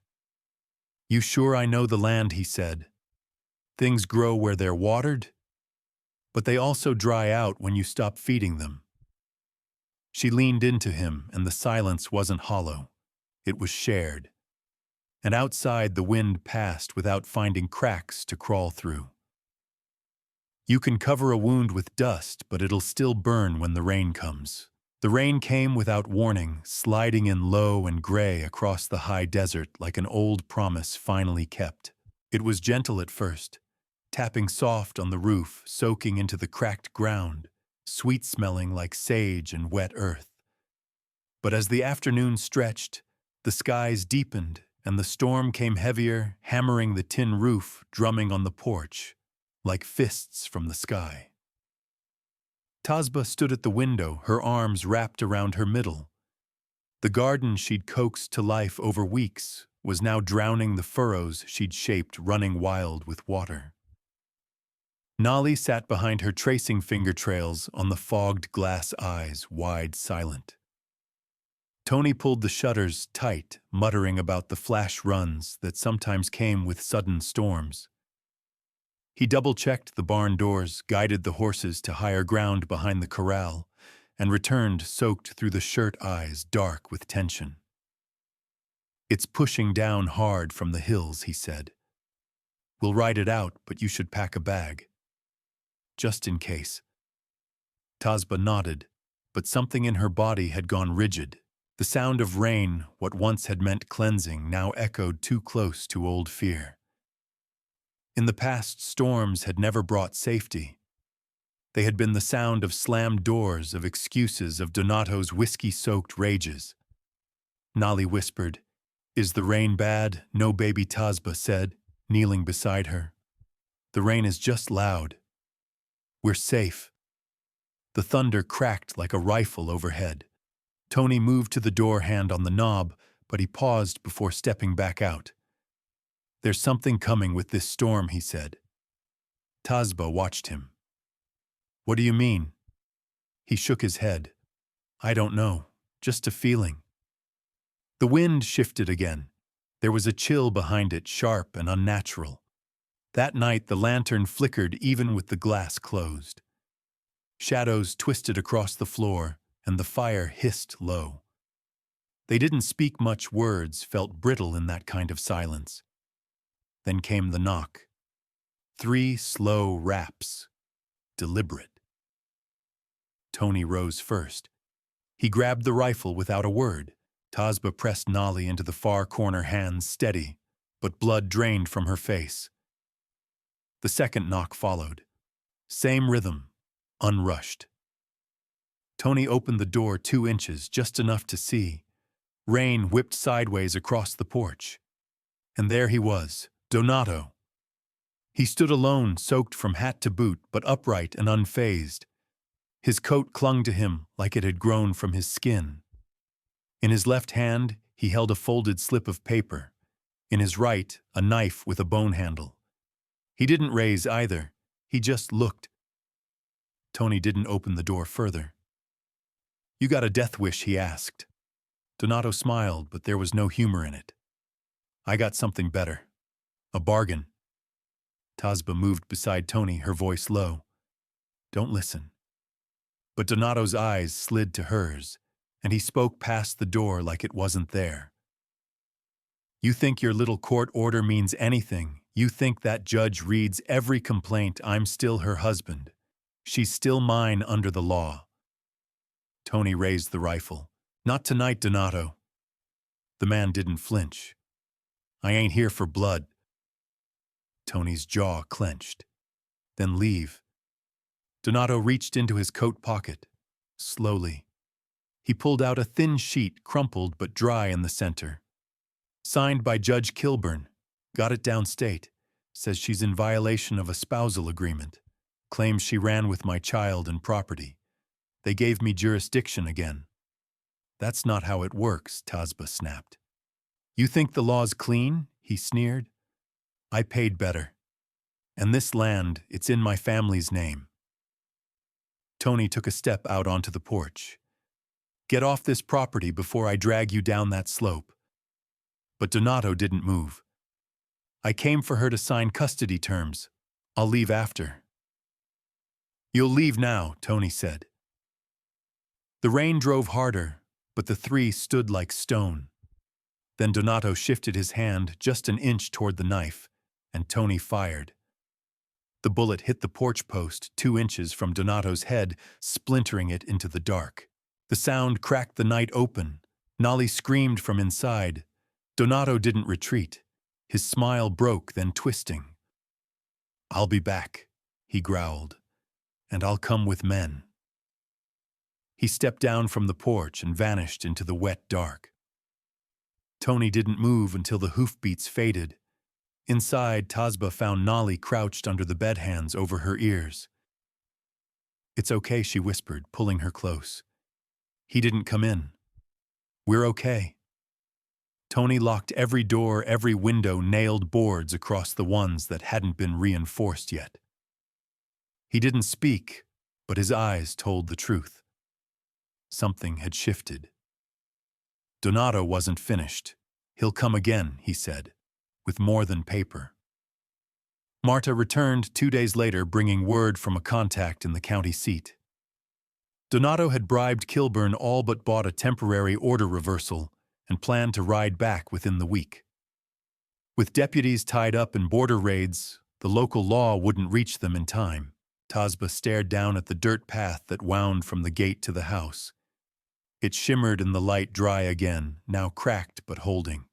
"You sure I know the land," he said. "Things grow where they're watered, but they also dry out when you stop feeding them." She leaned into him, and the silence wasn't hollow. It was shared. And outside, the wind passed without finding cracks to crawl through. "You can cover a wound with dust, but it'll still burn when the rain comes." The rain came without warning, sliding in low and gray across the high desert like an old promise finally kept. It was gentle at first, tapping soft on the roof, soaking into the cracked ground, sweet-smelling like sage and wet earth. But as the afternoon stretched, the skies deepened, and the storm came heavier, hammering the tin roof, drumming on the porch, like fists from the sky. Tazba stood at the window, her arms wrapped around her middle. The garden she'd coaxed to life over weeks was now drowning the furrows she'd shaped, running wild with water. Nolly sat behind her, tracing finger trails on the fogged glass eyes, wide silent. Tony pulled the shutters tight, muttering about the flash runs that sometimes came with sudden storms. He double-checked the barn doors, guided the horses to higher ground behind the corral, and returned soaked through the shirt eyes, dark with tension. "It's pushing down hard from the hills," he said. "We'll ride it out, but you should pack a bag. Just in case." Tazba nodded, but something in her body had gone rigid. The sound of rain, what once had meant cleansing, now echoed too close to old fear. In the past, storms had never brought safety. They had been the sound of slammed doors, of excuses, of Donato's whiskey-soaked rages. Nolly whispered, "Is the rain bad?" "No, baby," Tazba said, kneeling beside her. "The rain is just loud. We're safe." The thunder cracked like a rifle overhead. Tony moved to the door, hand on the knob, but he paused before stepping back out. "There's something coming with this storm," he said. Tazba watched him. "What do you mean?" He shook his head. "I don't know, just a feeling." The wind shifted again. There was a chill behind it, sharp and unnatural. That night the lantern flickered even with the glass closed. Shadows twisted across the floor, and the fire hissed low. They didn't speak much, words felt brittle in that kind of silence. Then came the knock. 3 slow raps. Deliberate. Tony rose first. He grabbed the rifle without a word. Tasba pressed Nolly into the far corner, hands steady, but blood drained from her face. The second knock followed. Same rhythm, unrushed. Tony opened the door 2 inches, just enough to see. Rain whipped sideways across the porch. And there he was, Donato. He stood alone, soaked from hat to boot, but upright and unfazed. His coat clung to him like it had grown from his skin. In his left hand, he held a folded slip of paper. In his right, a knife with a bone handle. He didn't raise either. He just looked. Tony didn't open the door further. "You got a death wish?" he asked. Donato smiled, but there was no humor in it. "I got something better. A bargain." Tasba moved beside Tony, her voice low. "Don't listen." But Donato's eyes slid to hers, and he spoke past the door like it wasn't there. "You think your little court order means anything. You think that judge reads every complaint. I'm still her husband. She's still mine under the law." Tony raised the rifle. "Not tonight, Donato." The man didn't flinch. "I ain't here for blood." Tony's jaw clenched. "Then leave." Donato reached into his coat pocket. Slowly. He pulled out a thin sheet, crumpled but dry in the center. "Signed by Judge Kilburn. Got it downstate. Says she's in violation of a spousal agreement. Claims she ran with my child and property. They gave me jurisdiction again." "That's not how it works," Tasba snapped. "You think the law's clean?" he sneered. "I paid better. And this land, it's in my family's name." Tony took a step out onto the porch. "Get off this property before I drag you down that slope." But Donato didn't move. "I came for her to sign custody terms. I'll leave after." "You'll leave now," Tony said. The rain drove harder, but the 3 stood like stone. Then Donato shifted his hand just an inch toward the knife, and Tony fired. The bullet hit the porch post 2 inches from Donato's head, splintering it into the dark. The sound cracked the night open. Nolly screamed from inside. Donato didn't retreat. His smile broke, then twisting. "I'll be back," he growled, "and I'll come with men." He stepped down from the porch and vanished into the wet dark. Tony didn't move until the hoofbeats faded. Inside, Tasba found Nolly crouched under the bedhands over her ears. "It's okay," she whispered, pulling her close. "He didn't come in. We're okay." Tony locked every door, every window, nailed boards across the ones that hadn't been reinforced yet. He didn't speak, but his eyes told the truth. Something had shifted. Donato wasn't finished. "He'll come again," he said, "with more than paper." Marta returned 2 days later, bringing word from a contact in the county seat. Donato had bribed Kilburn, all but bought a temporary order reversal, and planned to ride back within the week. With deputies tied up in border raids, the local law wouldn't reach them in time. Tasba stared down at the dirt path that wound from the gate to the house. It shimmered in the light, dry again, now cracked but holding.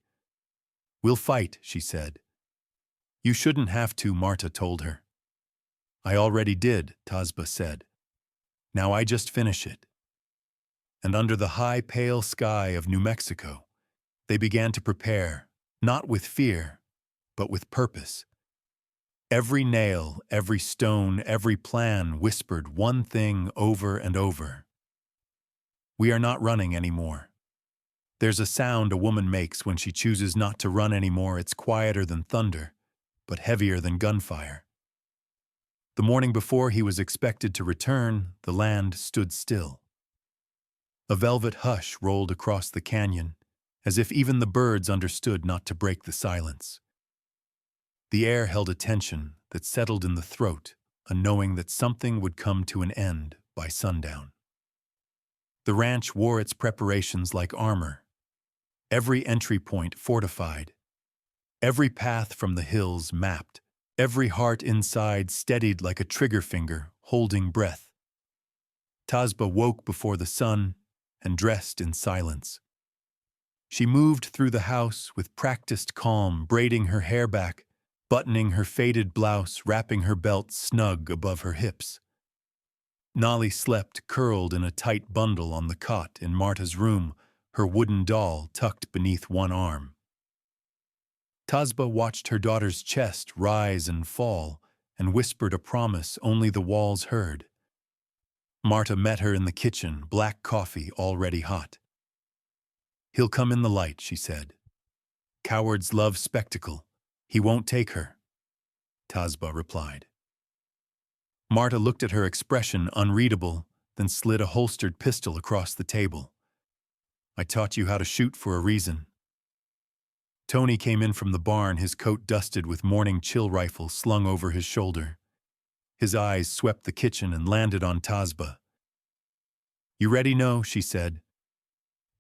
"We'll fight," she said. "You shouldn't have to," Marta told her. "I already did," Tasba said. "Now I just finish it." And under the high, pale sky of New Mexico, they began to prepare, not with fear, but with purpose. Every nail, every stone, every plan whispered one thing over and over. "We are not running anymore." There's a sound a woman makes when she chooses not to run anymore. It's quieter than thunder, but heavier than gunfire. The morning before he was expected to return, the land stood still. A velvet hush rolled across the canyon, as if even the birds understood not to break the silence. The air held a tension that settled in the throat, a knowing that something would come to an end by sundown. The ranch wore its preparations like armor, every entry point fortified. Every path from the hills mapped, every heart inside steadied like a trigger finger, holding breath. Tazba woke before the sun and dressed in silence. She moved through the house with practiced calm, braiding her hair back, buttoning her faded blouse, wrapping her belt snug above her hips. Nolly slept curled in a tight bundle on the cot in Marta's room, her wooden doll tucked beneath one arm. Tazba watched her daughter's chest rise and fall and whispered a promise only the walls heard. Marta met her in the kitchen, black coffee already hot. "He'll come in the light," she said. "Cowards love spectacle. He won't take her," Tazba replied. Marta looked at her expression unreadable, then slid a holstered pistol across the table. "I taught you how to shoot for a reason." Tony came in from the barn, his coat dusted with morning chill rifle slung over his shoulder. His eyes swept the kitchen and landed on Tazba. "You ready? No," she said.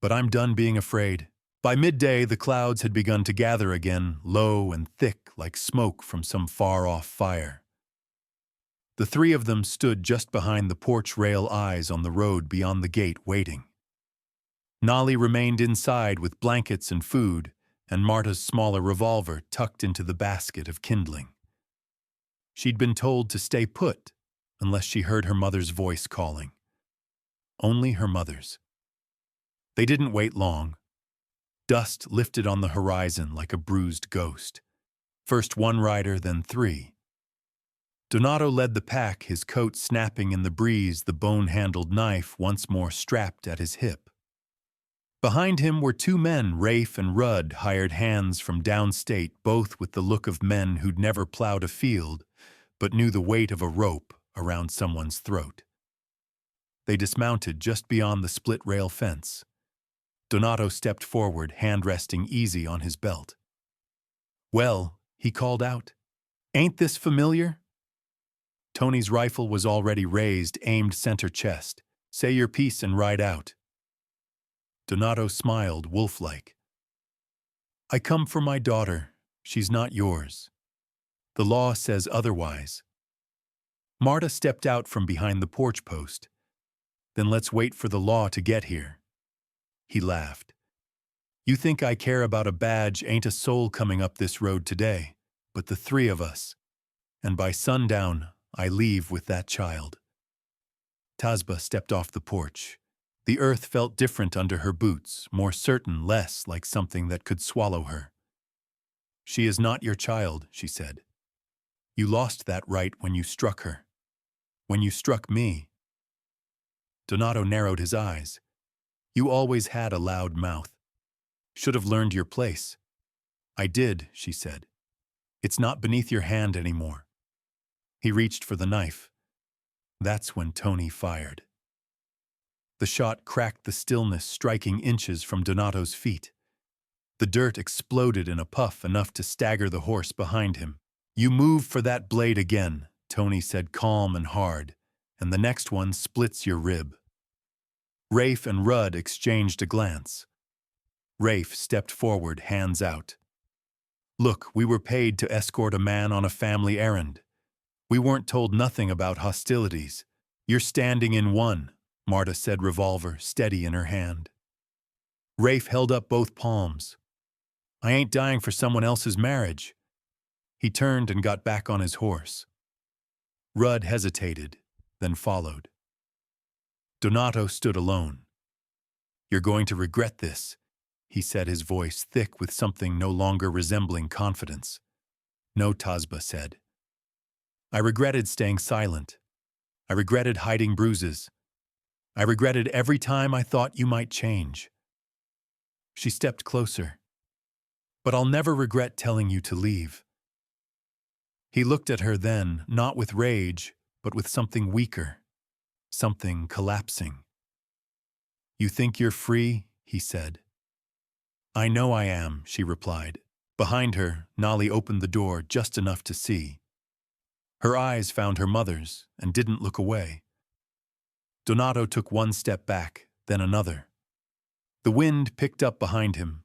"But I'm done being afraid." By midday, the clouds had begun to gather again, low and thick like smoke from some far-off fire. The three of them stood just behind the porch rail, eyes on the road beyond the gate, waiting. Nolly remained inside with blankets and food, and Marta's smaller revolver tucked into the basket of kindling. She'd been told to stay put unless she heard her mother's voice calling. Only her mother's. They didn't wait long. Dust lifted on the horizon like a bruised ghost. First one rider, then three. Donato led the pack, his coat snapping in the breeze, the bone-handled knife once more strapped at his hip. Behind him were two men, Rafe and Rudd, hired hands from downstate, both with the look of men who'd never plowed a field, but knew the weight of a rope around someone's throat. They dismounted just beyond the split-rail fence. Donato stepped forward, hand resting easy on his belt. "Well," he called out, "ain't this familiar?" Tony's rifle was already raised, aimed center chest. "Say your piece and ride out." Donato smiled, wolf-like. "I come for my daughter. She's not yours. The law says otherwise." Marta stepped out from behind the porch post. "Then let's wait for the law to get here." He laughed. "You think I care about a badge? Ain't a soul coming up this road today, but the three of us. And by sundown, I leave with that child." Tazba stepped off the porch. The earth felt different under her boots, more certain, less like something that could swallow her. "She is not your child," she said. "You lost that right when you struck her. When you struck me." Donato narrowed his eyes. "You always had a loud mouth. Should have learned your place." "I did," she said. "It's not beneath your hand anymore." He reached for the knife. That's when Tony fired. The shot cracked the stillness, striking inches from Donato's feet. The dirt exploded in a puff, enough to stagger the horse behind him. "You move for that blade again," Tony said, calm and hard, "and the next one splits your rib." Rafe and Rudd exchanged a glance. Rafe stepped forward, hands out. "Look, we were paid to escort a man on a family errand. We weren't told nothing about hostilities. You're standing in one," Marta said, revolver steady in her hand. Rafe held up both palms. "I ain't dying for someone else's marriage." He turned and got back on his horse. Rudd hesitated, then followed. Donato stood alone. "You're going to regret this," he said, his voice thick with something no longer resembling confidence. "No," Tazba said. "I regretted staying silent. I regretted hiding bruises. I regretted every time I thought you might change." She stepped closer. "But I'll never regret telling you to leave." He looked at her then, not with rage, but with something weaker, something collapsing. "You think you're free?" he said. "I know I am," she replied. Behind her, Nolly opened the door just enough to see. Her eyes found her mother's and didn't look away. Donato took one step back, then another. The wind picked up behind him.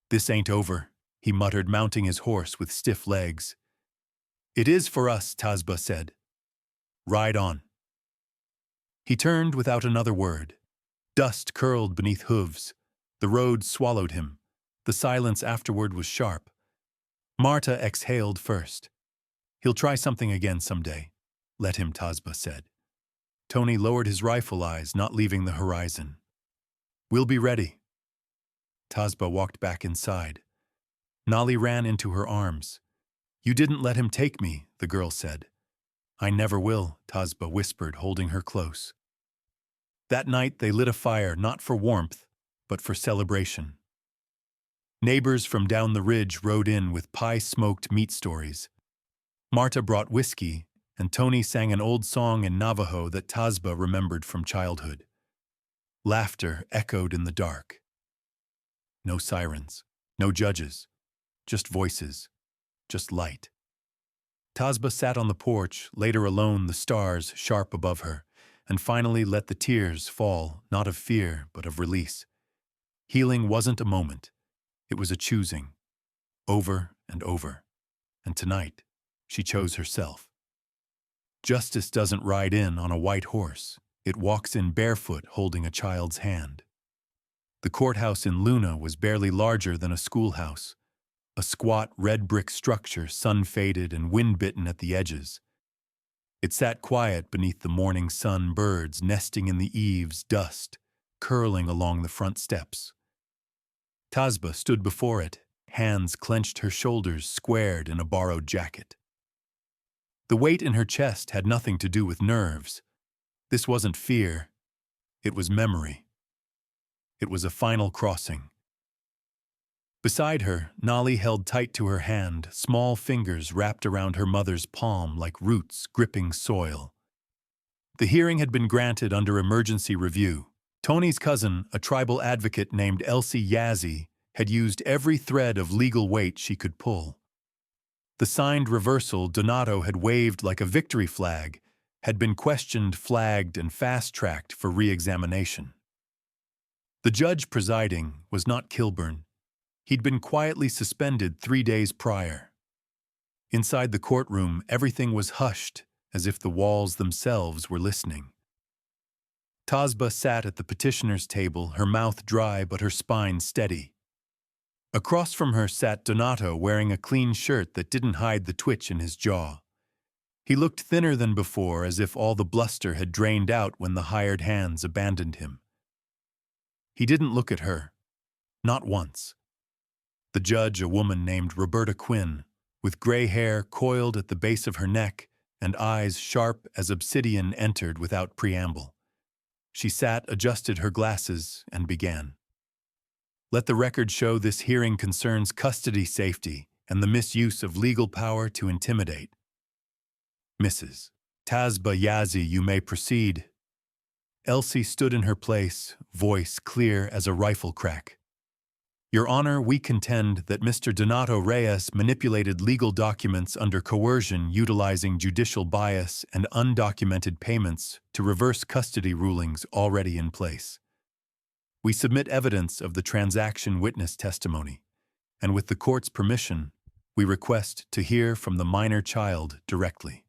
"This ain't over," he muttered, mounting his horse with stiff legs. "It is for us," Tazba said. "Ride on." He turned without another word. Dust curled beneath hooves. The road swallowed him. The silence afterward was sharp. Marta exhaled first. "He'll try something again someday. Let him," Tazba said. Tony lowered his rifle eyes, not leaving the horizon. "We'll be ready." Tazba walked back inside. Nali ran into her arms. "You didn't let him take me," the girl said. "I never will," Tazba whispered, holding her close. That night they lit a fire, not for warmth, but for celebration. Neighbors from down the ridge rode in with pie-smoked meat stories. Marta brought whiskey, and Tony sang an old song in Navajo that Tazba remembered from childhood. Laughter echoed in the dark. No sirens, no judges, just voices, just light. Tazba sat on the porch, later alone, the stars sharp above her, and finally let the tears fall, not of fear, but of release. Healing wasn't a moment. It was a choosing, over and over. And tonight, she chose herself. Justice doesn't ride in on a white horse. It walks in barefoot, holding a child's hand. The courthouse in Luna was barely larger than a schoolhouse, a squat red brick structure, sun-faded and wind-bitten at the edges. It sat quiet beneath the morning sun, birds nesting in the eaves, dust curling along the front steps. Tazba stood before it, hands clenched, her shoulders squared in a borrowed jacket. The weight in her chest had nothing to do with nerves. This wasn't fear. It was memory. It was a final crossing. Beside her, Nali held tight to her hand, small fingers wrapped around her mother's palm like roots gripping soil. The hearing had been granted under emergency review. Tony's cousin, a tribal advocate named Elsie Yazzie, had used every thread of legal weight she could pull. The signed reversal Donato had waved like a victory flag had been questioned, flagged, and fast-tracked for re-examination. The judge presiding was not Kilburn. He'd been quietly suspended 3 days prior. Inside the courtroom, everything was hushed, as if the walls themselves were listening. Tazba sat at the petitioner's table, her mouth dry but her spine steady. Across from her sat Donato, wearing a clean shirt that didn't hide the twitch in his jaw. He looked thinner than before, as if all the bluster had drained out when the hired hands abandoned him. He didn't look at her. Not once. The judge, a woman named Roberta Quinn, with gray hair coiled at the base of her neck and eyes sharp as obsidian, entered without preamble. She sat, adjusted her glasses, and began. "Let the record show this hearing concerns custody safety and the misuse of legal power to intimidate. Mrs. Tazba Yazzie, you may proceed." Elsie stood in her place, voice clear as a rifle crack. "Your Honor, we contend that Mr. Donato Reyes manipulated legal documents under coercion, utilizing judicial bias and undocumented payments to reverse custody rulings already in place. We submit evidence of the transaction witness testimony, and with the court's permission, we request to hear from the minor child directly."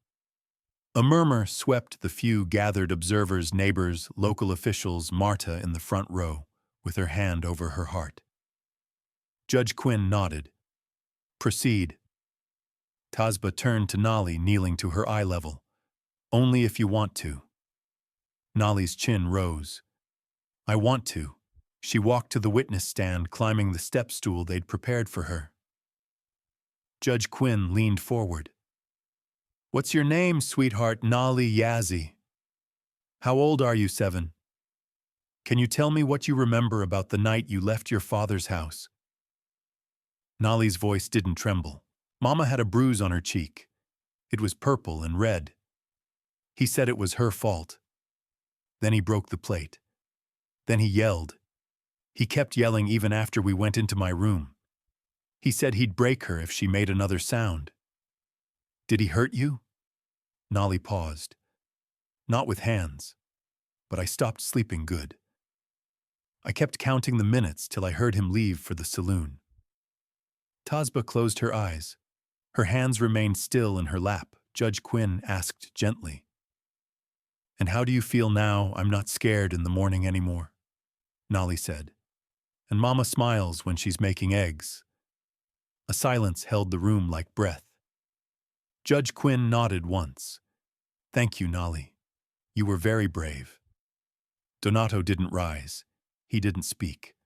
A murmur swept the few gathered observers, neighbors, local officials, Marta in the front row, with her hand over her heart. Judge Quinn nodded. "Proceed." Tazba turned to Nali, kneeling to her eye level. "Only if you want to." Nali's chin rose. "I want to." She walked to the witness stand, climbing the step stool they'd prepared for her. Judge Quinn leaned forward. "What's your name, sweetheart?" "Nali Yazzie." "How old are you?" 7. "Can you tell me what you remember about the night you left your father's house?" Nali's voice didn't tremble. Mama had a bruise on her cheek. It was purple and red. He said it was her fault. Then he broke the plate. Then he yelled. He kept yelling even after we went into my room. He said he'd break her if she made another sound. "Did he hurt you?" Nali paused. "Not with hands, but I stopped sleeping good. I kept counting the minutes till I heard him leave for the saloon." Tasba closed her eyes. Her hands remained still in her lap. Judge Quinn asked gently, "And how do you feel now I'm not scared in the morning anymore?" Nolly said. "And Mama smiles when she's making eggs." A silence held the room like breath. Judge Quinn nodded once. "Thank you, Nolly. You were very brave." Donato didn't rise. He didn't speak.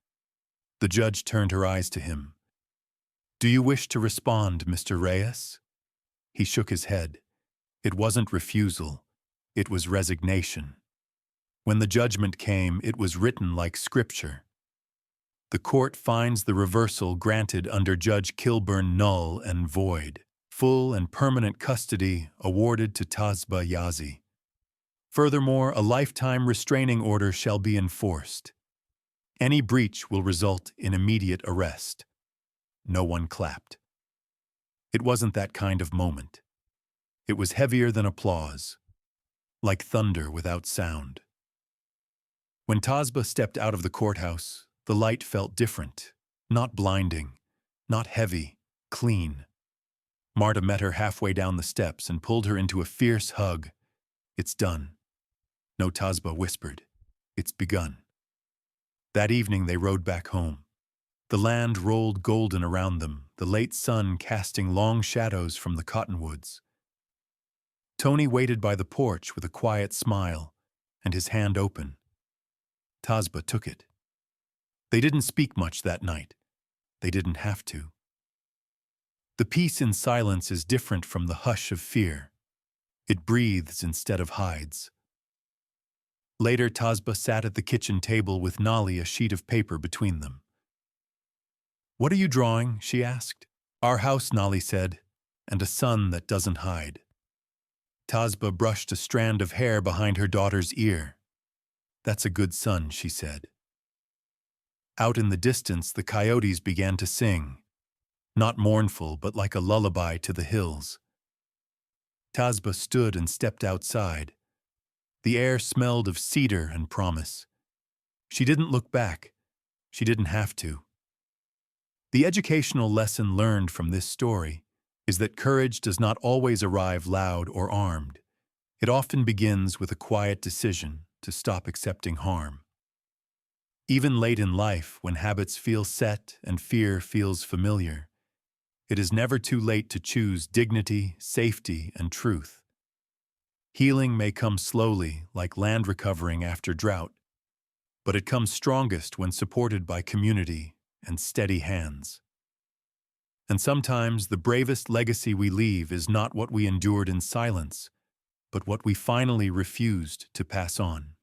The judge turned her eyes to him. "Do you wish to respond, Mr. Reyes?" He shook his head. It wasn't refusal. It was resignation. When the judgment came, it was written like scripture. The court finds the reversal granted under Judge Kilburn null and void. Full and permanent custody awarded to Tasba Yazi. Furthermore, a lifetime restraining order shall be enforced. Any breach will result in immediate arrest. No one clapped. It wasn't that kind of moment. It was heavier than applause, like thunder without sound. When Tasba stepped out of the courthouse, the light felt different, not blinding, not heavy, clean. Marta met her halfway down the steps and pulled her into a fierce hug. "It's done." No, Tasba whispered. "It's begun." That evening they rode back home. The land rolled golden around them, the late sun casting long shadows from the cottonwoods. Tony waited by the porch with a quiet smile and his hand open. Tasba took it. They didn't speak much that night. They didn't have to. The peace in silence is different from the hush of fear. It breathes instead of hides. Later, Tasba sat at the kitchen table with Nolly, a sheet of paper between them. "What are you drawing?" she asked. "Our house," Nolly said, "and a sun that doesn't hide." Tasba brushed a strand of hair behind her daughter's ear. "That's a good sun," she said. Out in the distance, the coyotes began to sing, not mournful, but like a lullaby to the hills. Tasba stood and stepped outside. The air smelled of cedar and promise. She didn't look back. She didn't have to. The educational lesson learned from this story is that courage does not always arrive loud or armed. It often begins with a quiet decision to stop accepting harm. Even late in life, when habits feel set and fear feels familiar, it is never too late to choose dignity, safety, and truth. Healing may come slowly, like land recovering after drought, but it comes strongest when supported by community and steady hands. And sometimes the bravest legacy we leave is not what we endured in silence, but what we finally refused to pass on.